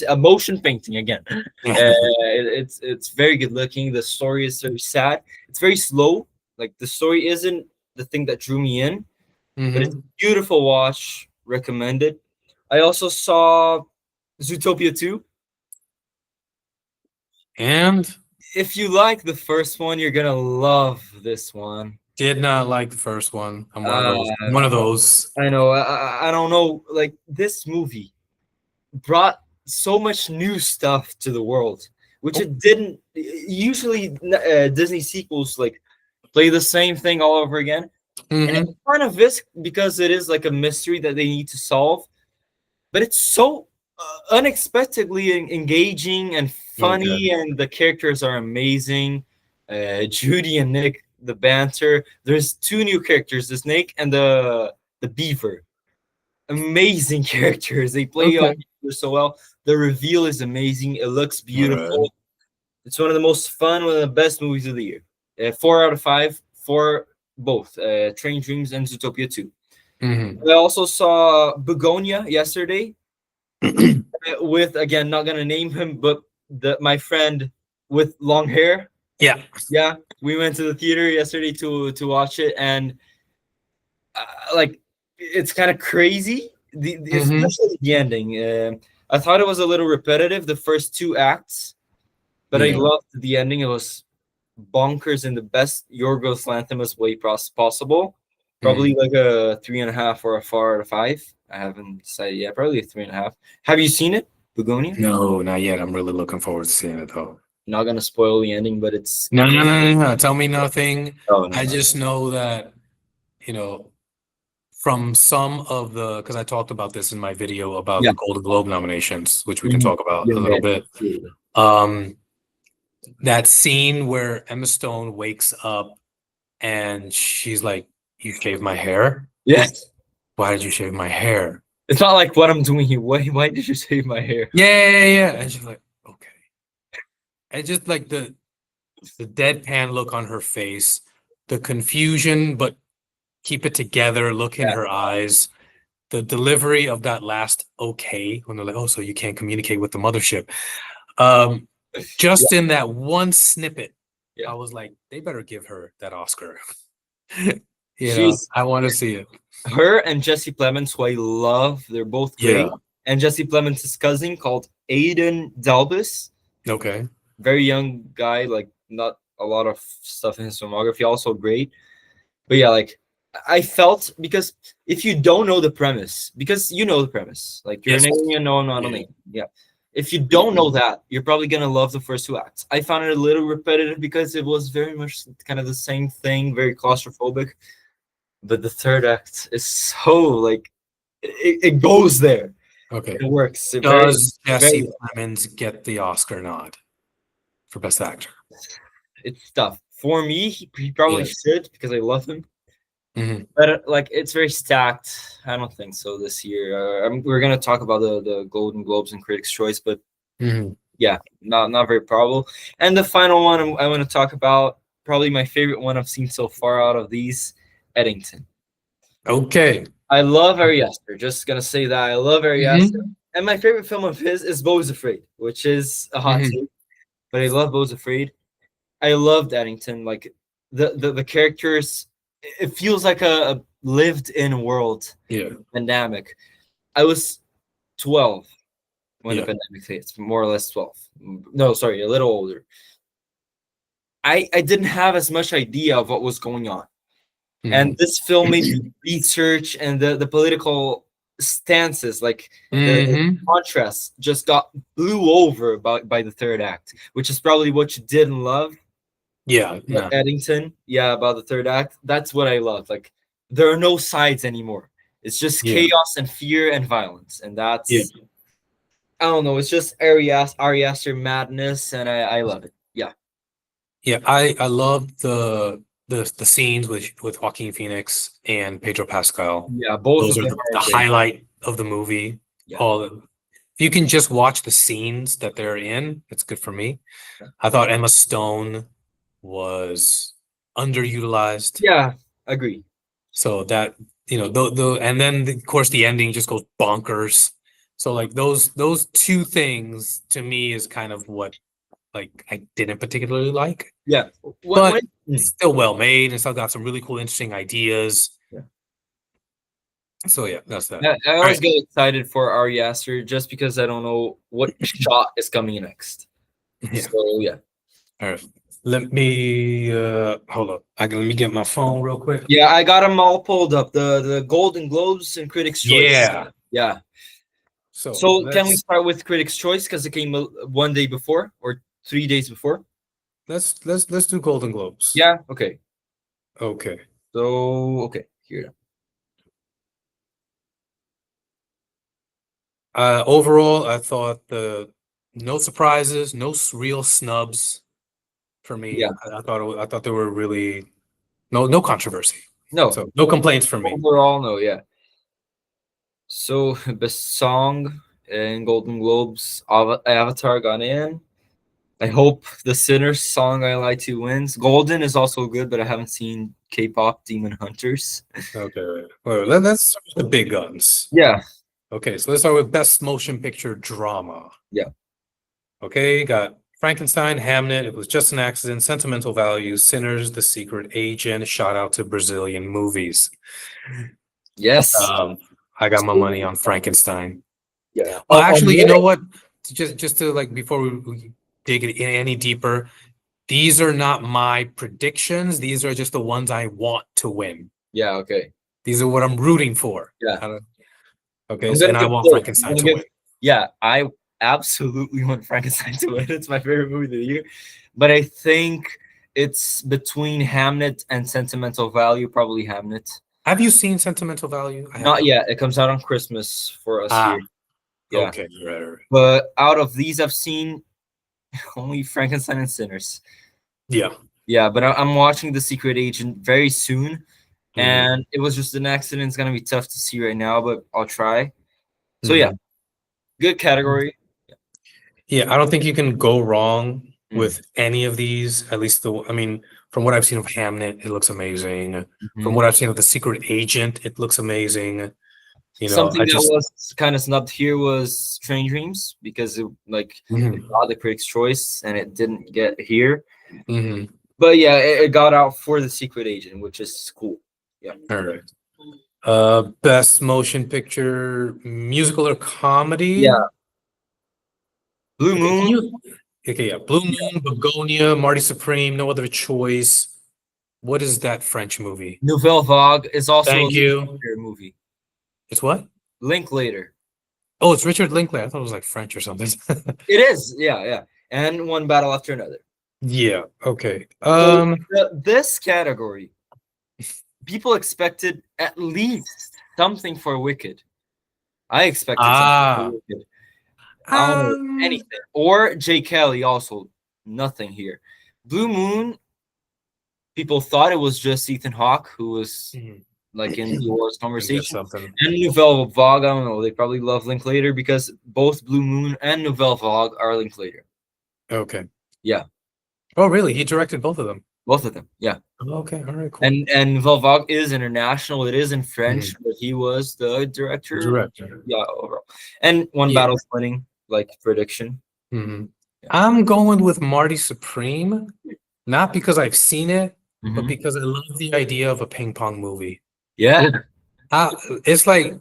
a motion painting again. It's very good looking. The story is very sad. It's very slow. Like the story isn't the thing that drew me in, but it's Hmm. beautiful watch. Recommended. I also saw Zootopia 2. And If you like the first one, you're gonna love this one. did not like the first one. I'm one of Uh, those. One of those. I know. I don't know. Like this movie brought so much new stuff to the world, which Oh. it didn't. Usually, Disney sequels like play the same thing all over again, and it Hmm. kind of is because it is like a mystery that they need to solve. But it's so unexpectedly engaging and Okay. funny, and the characters are amazing. Judy and Nick, the banter. There's two new characters: the snake and the beaver. Amazing characters. They play off Okay. each other so well. The reveal is amazing. It looks All right. beautiful. It's one of the most fun, one of the best movies of the year. 4 out of 5 for both Train Dreams and Zootopia 2. Hmm. I also saw Begonia yesterday with, again, not gonna name him, but my friend with long hair. Yeah. Yeah, we went to the theater yesterday to watch it, and like it's kind of crazy. Hmm. Especially the ending. I thought it was a little repetitive the first two acts, but I Yeah. loved the ending. It was bonkers in the best Yorgos Lanthimos way possible. Probably Hmm. like a 3.5 or a 4 out of 5. I haven't decided yet. Probably a 3.5. Have you seen it, Begonia? No, not yet. I'm really looking forward to seeing it though. Not gonna spoil the ending, but it's No, no, no, no, no. Tell me nothing. oh no I no just know that, you know, from some of the, because I talked about this in my video about yeah the Golden Globe nominations, which we can mhm. talk about Yeah, a little yeah, bit. absolutely. Um, that scene where Emma Stone wakes up and she's like, "You shaved my hair? Yes. Why did you shave my hair?" It's not like what I'm doing here. Why did you save my hair? Yeah, yeah, yeah. And she's like, "Okay." And just like the deadpan look on her face, the confusion, but keep it together look in Yeah, her eyes, the delivery of that last okay when they're like, "Oh, so you can't communicate with the mothership." Um, yeah, just in that one snippet, yeah. I was like, they better give her that Oscar. She's I want to see it. her and Jesse Plemons, who I love. They're both great. Yeah. And Jesse Plemons' cousin called Aiden Dalbus, Okay. very young guy, like not a lot of stuff in his filmography, also great. But yeah, like I felt because if you don't know the premise, because you know the premise, like you're an Yes. alien, no, not an Yeah. alien. Yeah. If you don't know that, you're probably gonna love the first two acts. I found it a little repetitive because it was very much kind of the same thing, very claustrophobic. But the third act is so like it goes there. Okay. It works. It Does very Jesse Plemons get the Oscar nod for Best Actor? it's tough. For me, he probably Yeah. should because I love him. Hmm. But like it's very stacked. I don't think so this year. We're gonna talk about the Golden Globes and Critics' Choice, but Hmm. yeah, not very probable. And the final one I want to talk about, probably my favorite one I've seen so far out of these, Eddington. Okay. I love Ari Aster. Just gonna say that I love Ari Aster. Hmm. And my favorite film of his is Beau is Afraid, which is a hot Hmm. take, but I love Beau's Afraid. I loved Eddington. Like the characters, it feels like a lived-in world Yeah. pandemic. I was 12 when the Yeah. pandemic hit, more or less 12. No, sorry, a little older. I didn't have as much idea of what was going on. And Hmm. this film made me research, and the political stances, like the Hmm. contrast, just got blew over by the third act, which is probably what you didn't love. Yeah, no. Eddington, yeah, about the third act. That's what I love. Like there are no sides anymore. It's just Yeah, chaos and fear and violence, and yeah, that's I don't know. It's just Ari Aster madness, and I love it. Yeah, yeah. I love the scenes with Joaquin Phoenix and Pedro Pascal. yeah. Both Those of are them the are great. highlight of the movie. Yeah, All if you can just watch the scenes that they're in, it's good for me. yeah, I thought Emma Stone was underutilized. yeah. Agree. So that, and then of course the ending just goes bonkers. So like those two things to me is kind of what like I didn't particularly like, Yeah. but Mm, still well made and still got some really cool, interesting ideas. yeah. So yeah, that's that. I All always right. get excited for Ari Aster just because I don't know what shot is coming next. Yeah. So yeah, All right. Let me hold up. Let me get my phone real quick. yeah. I got them all pulled up. The Golden Globes and Critics' Choice. Yeah. Yeah. So So can we let's start with Critics' Choice because it came one day before or 3 days before? let's do Golden Globes. Yeah. Okay. Okay. So okay, here. Overall, I thought the no surprises, no real snubs for me. Yeah. I thought there were really no controversy. No. So no complaints from me. Overall, no. Yeah. So best song in Golden Globes, Avatar got in. I hope the Sinners song "I Lie to" wins. Golden is also good, but I haven't seen K-pop Demon Hunters. Okay, well, let's start with the big guns. Yeah. Okay, so let's start with best motion picture drama. Yeah. Okay, got Frankenstein, Hamnet, It Was Just an Accident, Sentimental Value, Sinners, The Secret Agent. Shout out to Brazilian movies. Yes. I got my money on Frankenstein. Yeah. Well, actually, you What? know what? Just to like before we dig it in any deeper, these are not my predictions. These are just the ones I want to win. Yeah. Okay. These are what I'm rooting for. Yeah. Okay, I'm gonna and I give want both. I'm Frankenstein gonna to give. win. Yeah, I absolutely want Frankenstein to win. It's my favorite movie of the year, but I think it's between Hamnet and Sentimental Value. Probably Hamnet. Have you seen Sentimental Value? I have Not not. yet. It comes out on Christmas for us Ah, here. Yeah, okay, right. but out of these, I've seen only Frankenstein and Sinners. Yeah. Yeah, but I'm watching The Secret Agent very soon, Mhm, and it was just an accident. It's gonna be tough to see right now, but I'll try. So yeah, mhm. good category. Yeah, I don't think you can go wrong Mm. with any of these. At least I mean, from what I've seen of Hamnet, it looks amazing. From Mhm. what I've seen of The Secret Agent, it looks amazing. Something I that just was kind of snubbed here was Strange Dreams because it mhm, got the Critics' Choice and it didn't get here. mhm. But yeah, it got out for The Secret Agent, which is cool. Yeah. All right. Best motion picture, musical or comedy? Yeah. Blue Okay, can Moon. you? Okay, yeah. Blue Moon, Begonia, Marty Supreme, No Other Choice. What is that French movie? Nouvelle Vague is also a Thank you. Linklater movie. It's what? Linklater. Oh, it's Richard Linklater. I thought it was like French or something. It is. Yeah, yeah. And one battle after another. Yeah, okay. So this category, people expected at least something for Wicked. I expected something for Ah, Wicked. I don't know um, anything. Or Jay Kelly also nothing here. Blue Moon, people thought it was just Ethan Hawke who was mhm. like in the awards Gonna get conversation. something. And Nouvelle Vague, I don't know. They probably love Linklater because both Blue Moon and Nouvelle Vague are Linklater. Okay. Yeah, Oh, really? He directed both of them. both of them. Yeah. Okay, all right, cool. And Nouvelle Vague is international. It is in French, Mhm. but he was the The director. director. Yeah, overall. And one Yeah. battle's winning, like prediction. Mhm. Yeah. I'm going with Marty Supreme, not because I've seen it, but Mhm. because I love the idea of a ping pong movie. Yeah. Uh, it's like,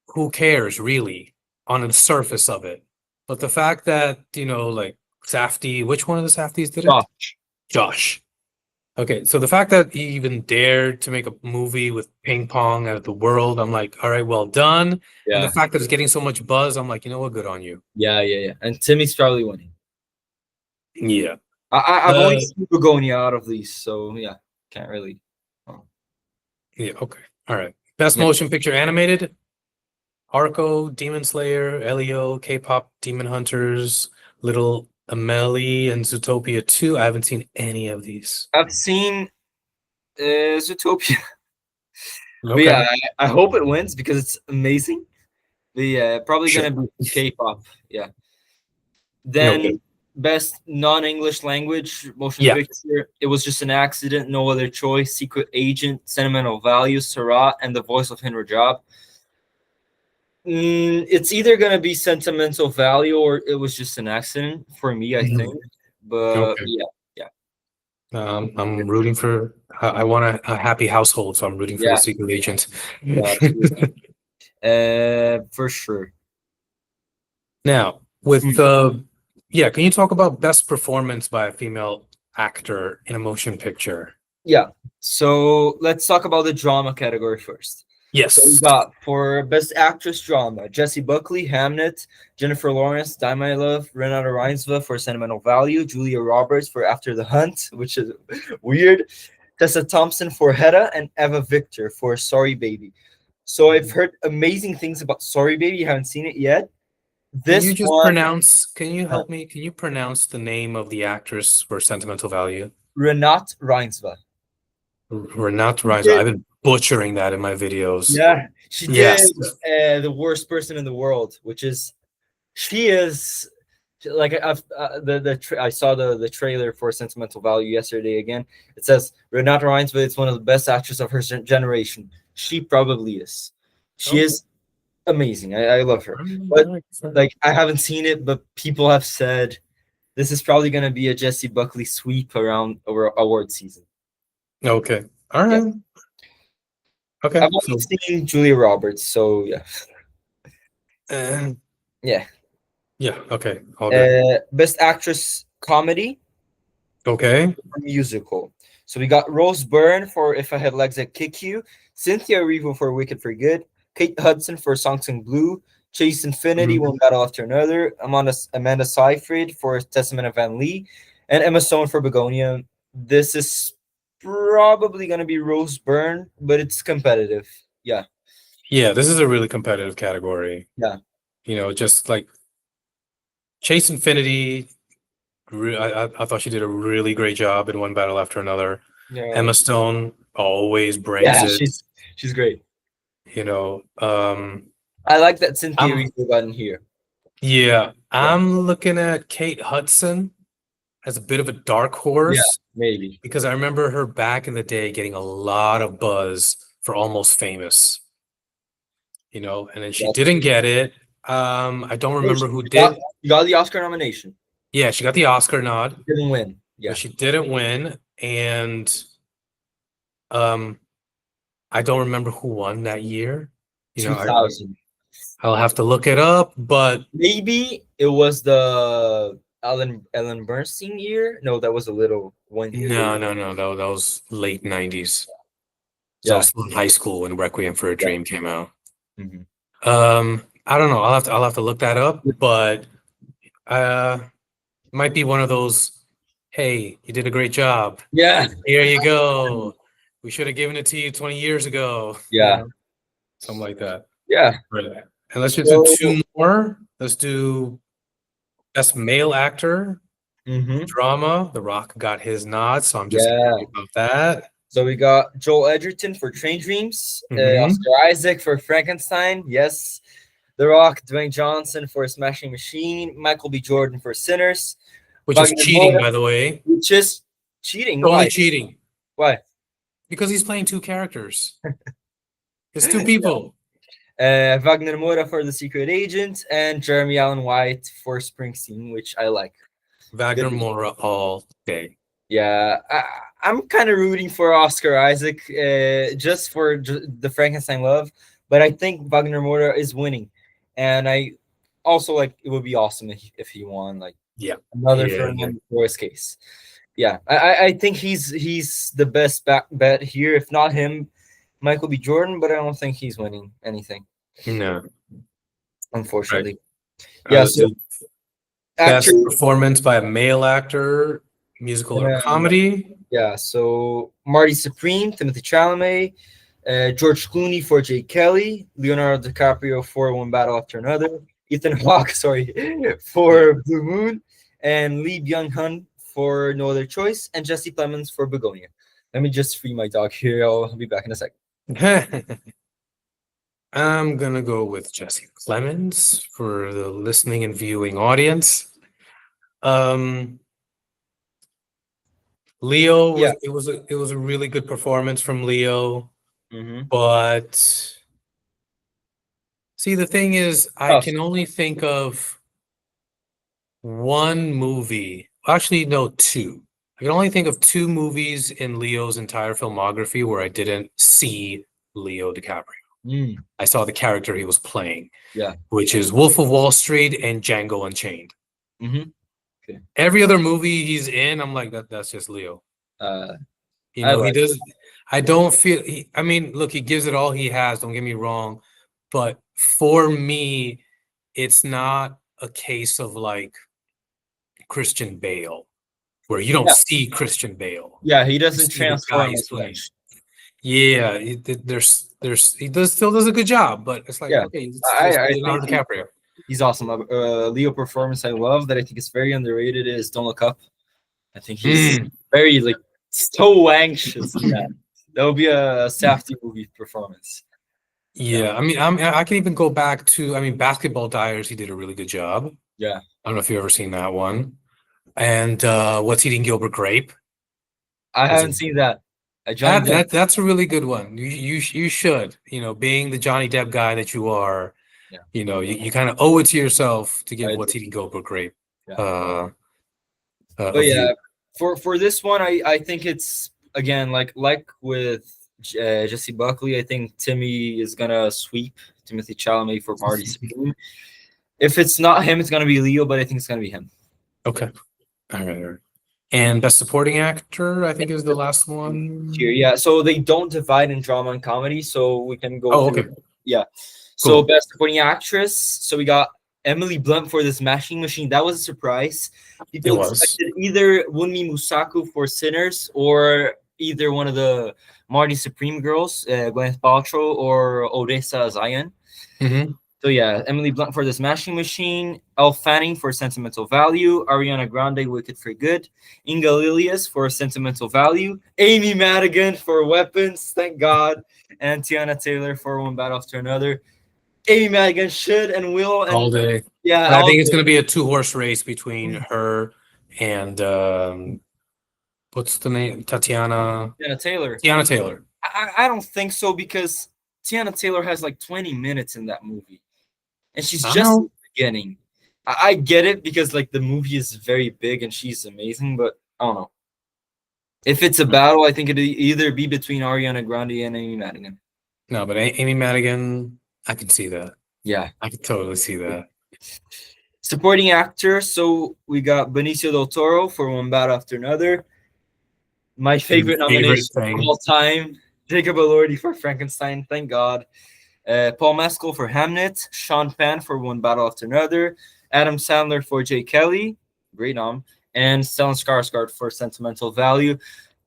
who cares really on the surface of it? But the fact that, like Safdie, which one of the Safdies did it? Josh. Josh. Okay, so the fact that he even dared to make a movie with ping pong out of the world, I'm like, all right, well done. And the Yeah, fact that it's getting so much buzz, I'm like, you know what, good on you. yeah. And Timmy's probably winning. Yeah. I've only Uh, seen Begonia out of these, so yeah, can't really. Oh, yeah, okay. All right. Best yeah, motion picture animated, Arco, Demon Slayer, Elio, K-pop, Demon Hunters, Little Amelie, and Zootopia 2. I haven't seen any of these. I've seen Zootopia, but yeah, Okay. I hope it wins because it's amazing. But yeah, probably Sure. gonna be K-pop. Yeah. Okay. Then best non-English language motion Yeah. picture. It was just an accident, no other choice. Secret Agent, Sentimental Values, Sarah, and The Voice of Henry Job. It's either gonna be Sentimental Value or it was just an accident for me, I think. Mhm. But Okay. yeah, yeah, I'm rooting for, I want a happy household, so I'm rooting for the yeah, secret agent. yeah, absolutely. For sure. Now, Hmm. with yeah, can you talk about best performance by a female actor in a motion picture? Yeah. So let's talk about the drama category first. So we Yes. got for Best Actress Drama, Jessie Buckley, Hamnet, Jennifer Lawrence, Die My Love, Renata Reinsva for Sentimental Value, Julia Roberts for After the Hunt, which is weird, Tessa Thompson for Hedda, and Eva Victor for Sorry Baby. So I've heard amazing things about Sorry Baby. Haven't seen it yet. Can you This just one, pronounce, can you uh, help me? Can you pronounce the name of the actress for Sentimental Value? Renate Reinsva. Renat Reiser. I've been butchering that in my videos. Yeah, she did Yes. The Worst Person in the World, which is she is like I've I saw the trailer for Sentimental Value yesterday again. It says Renata Reinsve is one of the best actresses of her generation. She probably is. She Okay. is amazing. I love her. All right, But all right, fair. like I haven't seen it, but people have said this is probably gonna be a Jessie Buckley sweep around over award season. Okay. All Yeah. right. Okay. I've only So, seen Julia Roberts, so yeah. uh, Yeah. yeah. Okay. All good. Best Actress Comedy Okay. or Musical. So we got Rose Byrne for If I Had Legs I'd Kick You, Cynthia Erivo for Wicked for Good, Kate Hudson for Songs in Blue, Chase Infinity, Mhm. One Battle After Another, Amanda Seyfried for Testament of Van Lee, and Emma Stone for Begonia. This is probably going to be Rose Byrne, but it's competitive. Yeah. Yeah, this is a really competitive category. Yeah. You know, just like Chase Infinity, I thought she did a really great job in One Battle After Another. Yeah. Emma Stone always brings Yeah, it, she's great. you know. I like that Cynthia I'm Erivo got in here. yeah, Yeah. I'm looking at Kate Hudson as a bit of a dark Yeah, horse maybe. because I remember her back in the day getting a lot of buzz for Almost Famous, you know, and then she That's didn't get it. I don't No, remember who she got, did. she got the Oscar nomination. Yeah, she got the Oscar nod, Didn't win. but Yeah. she didn't win. And um, I don't remember who won that year. You know, 2000. I'll have to look it up, but Maybe it was the Ellen Bernstein year. No, that was a little one year later. no. That was late 90s. So I Yeah. was still in high school when Requiem for a Yeah. Dream came out. Mhm. I don't know. I'll have to look that up, but uh might be one of those, hey, you did a great job. Yeah. Here you go. We should have given it to you 20 years ago, you Yeah. know, something like that. Yeah. Right. And let's just do So, two more. Let's do best male actor, mhm. drama. The Rock got his nod, so I'm just Yeah. happy about that. So we got Joel Edgerton for Train Dreams, Hmm. Oscar Isaac for Frankenstein. Yes. The Rock, Dwayne Johnson for Smashing Machine, Michael B. Jordan for Sinners, Which is Wagner cheating, Moura, by the way. which is cheating. Totally Why? cheating Why? because he's playing two characters. It's two people. Wagner Moura for The Secret Agent, and Jeremy Allen White for Springsteen, which I like. Wagner Moura all day. Yeah, I'm kind of rooting for Oscar Isaac, just for the Frankenstein love, but I think Wagner Moura is winning, and I also like it would be awesome if he won like Yeah. another Yeah. Fernando Torres case. Yeah, I think he's the best bet here. If not him, Michael B. Jordan, but I don't think he's winning anything, No, right. unfortunately. Yeah, so So actor, best performance by a male actor, musical or comedy. yeah, so Marty Supreme, Timothy Chalamet, George Clooney for Jay Kelly, Leonardo DiCaprio for One Battle After Another, Ethan Hawke, sorry, Yeah. for Blue Moon, and Lee Byung-hun for No Other Choice, and Jesse Plemons for Begonia. Let me just free my dog here. I'll be back in a second. I'm gonna go with Jesse Clemens for the listening and viewing audience. Um, Leo Yeah. was a really good performance from Leo, Mm-hmm. but see the thing is I Oh, can only think of one movie. Actually, no, two. I can only think of two movies in Leo's entire filmography where I didn't see Leo DiCaprio. I saw the character he was playing, yeah. which is Wolf of Wall Street and Django Unchained. Mm-hmm. Okay. Every other movie he's in, I'm like, that's just Leo. You I know, he like. does. I don't feel. I mean, look, he gives it all he has. Don't get me wrong, but for me, it's not a case of like Christian Bale, where you don't Yeah. see Christian Bale. Yeah, he You doesn't see the guy transform he's as playing. much. Yeah, there's he does still does a good job, but it's like Yeah, okay, it's just I think Leonardo DiCaprio. he's awesome. Leo performance I love that I think is very underrated is Don't Look Up. I think he's Mm. very like so anxious in that. That would be a Safdie movie performance. Yeah, I mean, I can even go back to, I mean, Basketball Diaries. He did a really good job. Yeah, I don't know if you've ever seen that one. And What's Eating Gilbert Grape? I Was haven't it seen that. Johnny Depp. that's a really good one. You should, you know, being the Johnny Depp guy that you are, Yeah, you know, you kind of owe it to yourself to give I What's do. Eating Gilbert Grape Yeah, uh, a but view. yeah, for this one, I think it's again like with Jesse Buckley. I think Timmy is gonna sweep Timothy Chalamet for Marty Spoon. If it's not him, it's gonna be Leo, but I think it's gonna be him. Okay. All right. All right. And Best Supporting Actor, I think is the last Here, one. yeah. So they don't divide in drama and comedy, so we can go Oh, through. okay. Yeah. So Cool. best supporting actress. So we got Emily Blunt for this Mashing Machine. That was a surprise. It People was. expected either Wunmi Musaku for Sinners or either one of the Marty Supreme girls, Gwyneth Paltrow or Odessa Zion. Hmm. So yeah, Emily Blunt for the Smashing Machine, Elle Fanning for Sentimental Value, Ariana Grande Wicked for Good, Inga Lilias for Sentimental Value, Amy Madigan for Weapons, thank God, and Tiana Taylor for One Battle After Another. Amy Madigan should and will, All and day. yeah, But I all think it's day. going to be a two-horse race between her and what's the name? Tiana Taylor. Tiana Taylor. I don't think so because Tiana Taylor has like 20 minutes in that movie, and she's I just in know. the beginning. I get it because like the movie is very big and she's amazing, but I don't know. If it's a battle, I think it'd either be between Ariana Grande and Amy Madigan. No, but Amy Madigan, I can see that. Yeah. I can totally see that. Supporting actor, so we got Benicio del Toro for One Battle After Another. My favorite Favorite nomination of thing. all time, Jacob Elordi for Frankenstein, thank God. Paul Mescal for Hamnet, Sean Penn for One Battle After Another, Adam Sandler for Jay Kelly, great nom, and Stellan Skarsgård for Sentimental Value.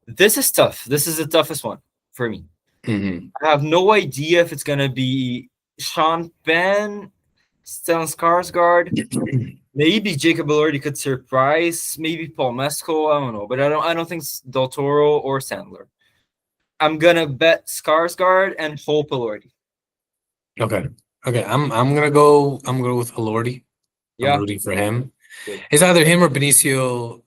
This is tough. This is the toughest one for me. Mm-hmm. I have no idea if it's gonna be Sean Penn, Stellan Skarsgård, maybe Jacob Elordi could surprise, maybe Paul Mescal. I don't know, but I don't think it's Del Toro or Sandler. I'm gonna bet Skarsgård and hope Elordi. Okay. Okay. I'm gonna go with Elordi. I'm Yeah, rooting for him. good. It's either him or Benicio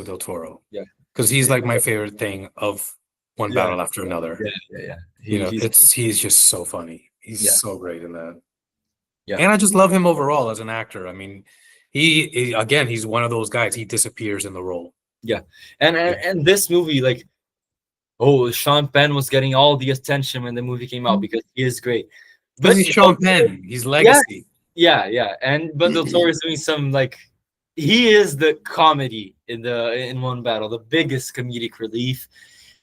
del Toro. Yeah, Because he's like my favorite thing of one yeah, battle after another. yeah. You know, He's he's just so funny. He's yeah, so great in that. yeah, And I just love him overall as an actor. I mean, again, he's one of those guys. He disappears in the role. yeah. And this movie, like, oh, Sean Penn was getting all the attention when the movie came out because he is great. Because But he's Sean Penn. He's yeah, legacy. yeah. And but Del Toro is doing some like he is the comedy in One Battle, the biggest comedic relief,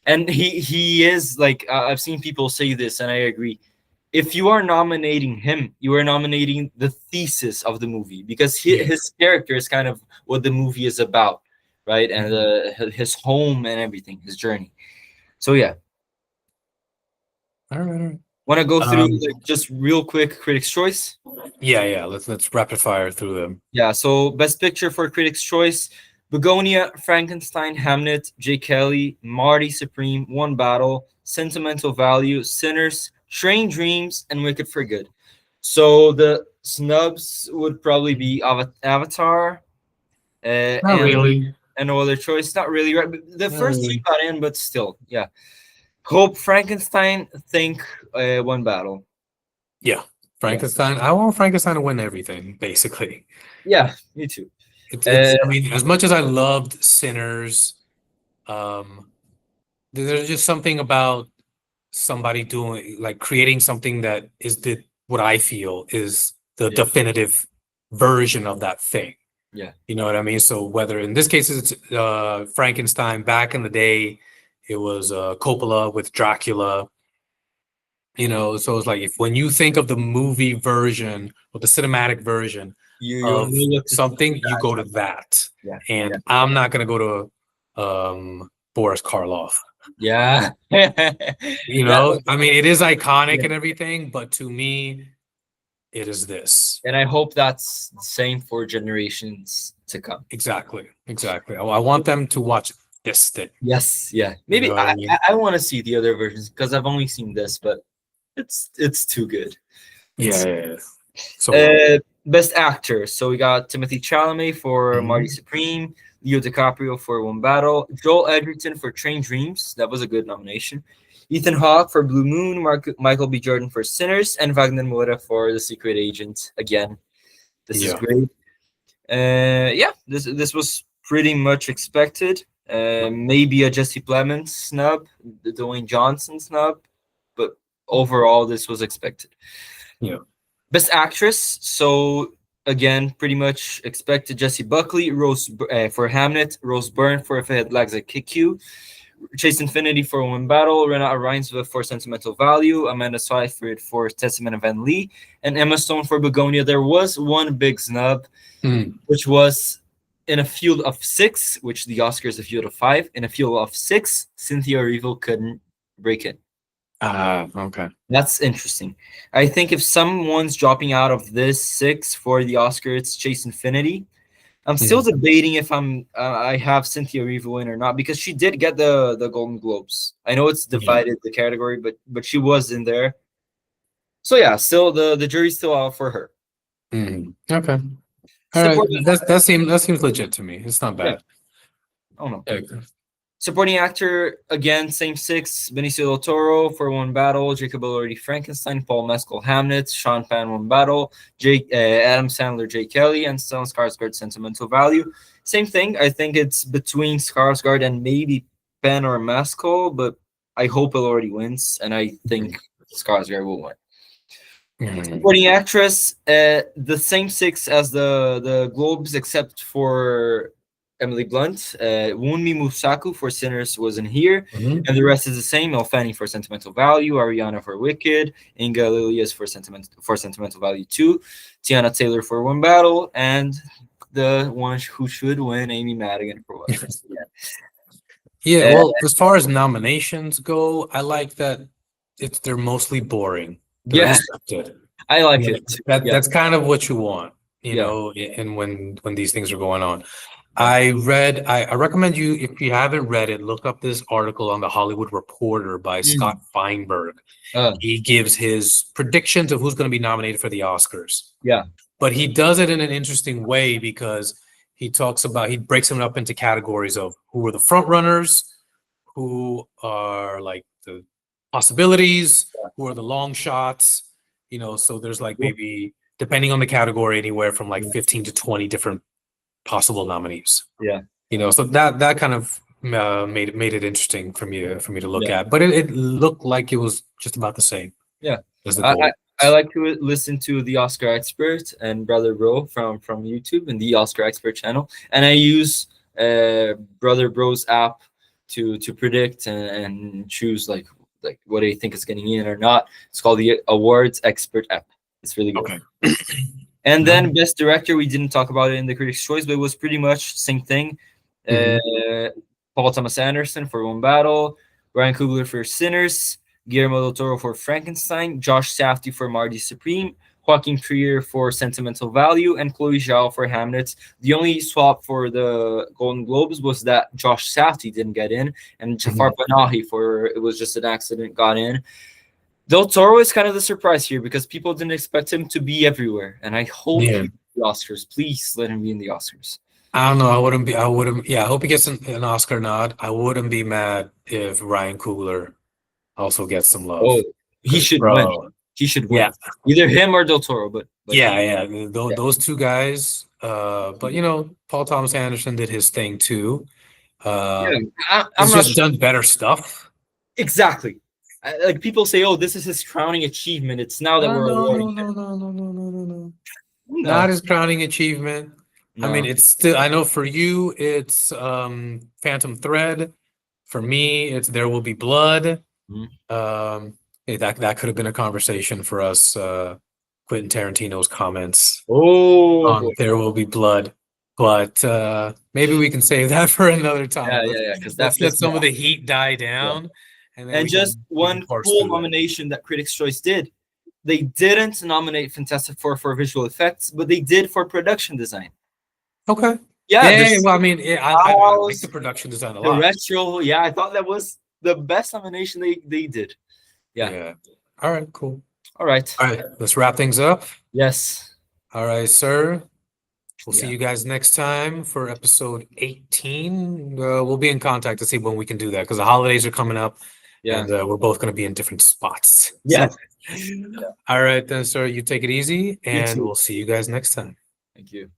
and he is like I've seen people say this, and I agree. If you are nominating him, you are nominating the thesis of the movie because Yeah. his character is kind of what the movie is about, right? And his home and everything, his journey. So yeah, All right, all right. want to go through Um, like, just real quick Critics' Choice? yeah. Let's rapid fire through them. Yeah. So Best Picture for Critics' Choice: Begonia, Frankenstein, Hamnet, J. Kelly, Marty Supreme, One Battle, Sentimental Value, Sinners, Train Dreams, and Wicked for Good. So the snubs would probably be Avatar, Not really. and no other choice. Not really right. But the Not first three really. got in, but still, yeah. Hope, Frankenstein, Think, One Battle. Yeah, Frankenstein. I want Frankenstein to win everything, basically. Yeah, me too. It's. I mean, as much as I loved Sinners, um, there's just something about somebody doing like creating something that is the what I feel is the definitive version of that thing. Yeah. You know what I mean? So whether in this case it's Frankenstein, back in the day, it was Coppola with Dracula. You know, so it's like if when you think of the movie version or the cinematic version You of only look to something, you that. go to that. Yeah. And I'm not gonna go to Boris Karloff. Yeah. You know, I mean, it is iconic Yeah. and everything, but to me, it is this. And I hope that's the same for generations to come. Exactly. I want them to watch this thing. Yes, yeah. You Maybe know what I mean? I want to see the other versions because I've only seen this, but it's too good. Yeah. So Best actor. So we got Timothy Chalamet for Mhm. Marty Supreme, Leo DiCaprio for One Battle, Joel Edgerton for Train Dreams. That was a good nomination. Ethan Hawke for Blue Moon, Michael B. Jordan for Sinners, and Wagner Moura for The Secret Agent. Again, this is Yeah. great. Yeah, this was pretty much expected. Maybe a Jesse Plemons snub, the Dwayne Johnson snub, but overall this was expected. Yeah. Best Actress. So again, pretty much expected. Jessie Buckley, Rose for Hamnet, Rose Byrne for If I Had Legs I'd Kick You, Chase Infinity for One Battle, Renata Reinsve for Sentimental Value, Amanda Seyfried for Testament of Van Lee, and Emma Stone for Begonia. There was one big snub, which was in a field of 6, which the Oscar is a field of 5. In a field of 6, Cynthia Erivo couldn't break it. Okay. That's interesting. I think if someone's dropping out of this 6 for the Oscar, it's Chase Infinity. I'm still debating if I have Cynthia Erivo in or not because she did get the Golden Globes. I know it's divided the category, but she was in there. So yeah, still the jury's still out for her. Okay. All right. That seems legit to me. It's not bad. Oh no. Supporting actor, again, same 6. Benicio del Toro for One Battle, Jacob Elordi Frankenstein, Paul Mescal Hamnet, Sean Penn One Battle, Adam Sandler J. Kelly, and Stellan Skarsgård Sentimental Value. Same thing. I think it's between Skarsgård and maybe Penn or Mescal, but I hope Elordi wins, and I think Skarsgård will win. Supporting actress, the same 6 as the Globes, except for Emily Blunt. Wunmi Musaku for Sinners wasn't here, and the rest is the same. Elle Fanning for Sentimental Value, Ariana for Wicked, Inga Lilias for Sentimental Value 2, Tiana Taylor for One Battle, and the one who should win, Amy Madigan for One. Yeah, well, as far as nominations go, I like that they're mostly boring. They're expected. I like it. That's kind of what you want, you know, and when these things are going on. I recommend you, if you haven't read it, look up this article on The Hollywood Reporter by Scott Feinberg. He gives his predictions of who's going to be nominated for the Oscars. Yeah. But he does it in an interesting way because he breaks them up into categories of who are the front runners, who are like the possibilities, who are the long shots, you know, so there's like maybe, depending on the category, anywhere from like 15 to 20 different possible nominees. Yeah. You know, so that kind of made it interesting for me to look at. But it looked like it was just about the same. Yeah. As the goal. I like to listen to the Oscar Expert and Brother Bro from YouTube and the Oscar Expert channel, and I use Brother Bro's app to predict and choose like what I think is getting in or not. It's called the Awards Expert app. It's really good. Okay. And Nice. then Best Director, we didn't talk about it in the Critics' Choice, but it was pretty much same thing. Mhm. Paul Thomas Anderson for One Battle, Ryan Coogler for Sinners, Guillermo del Toro for Frankenstein, Josh Safdie for Marty Supreme, Joaquin Trier for Sentimental Value, and Chloe Zhao for Hamnet. The only swap for the Golden Globes was that Josh Safdie didn't get in, and Jafar Panahi for it was just an accident got in. Del Toro is kind of the surprise here because people didn't expect him to be everywhere, and I hope Yeah. he gets the Oscars. Please let him be in the Oscars. I don't know. I wouldn't. Yeah, I hope he gets an Oscar nod. I wouldn't be mad if Ryan Coogler also gets some Oh, love. he should win. Bro, He should yeah, win. Either him or Del Toro, but yeah. yeah. Those two guys. But Paul Thomas Anderson did his thing too. Yeah, I'm He's not just sure. done better stuff. Exactly. Like people say, oh, this is his crowning achievement. It's now that No, we're no, awarding no, him. no, no, no, no, no, no, no. Not No, his crowning achievement. I mean, no. it's still. I know for you, it's Phantom Thread. For me, it's There Will Be Blood. Mhm. That could have been a conversation for us. Quentin Tarantino's comments Oh, on There Will Be Blood, but maybe we can save that for another time. yeah. Because that Let's let pissed me some of off. the heat die Yeah. down, and then And just we can one parse cool through that. nomination that Critics' Choice did. They didn't nominate Fantastic Four for visual effects, but they did for production design. Okay. Yeah, Yeah. the Well, I mean, I like the styles, production design a the lot. retro. Yeah, I thought that was the best nomination they did. Yeah. Yeah. All right. Cool. All right. All right. Let's wrap things up. Yes. All right, sir. We'll see Yeah. you guys next time for episode 18. We'll be in contact to see when we can do that because the holidays are coming up Yeah. and we're both going to be in different spots. Yeah. All right, then, sir. You take it easy and too. we'll see you guys next time. Thank you.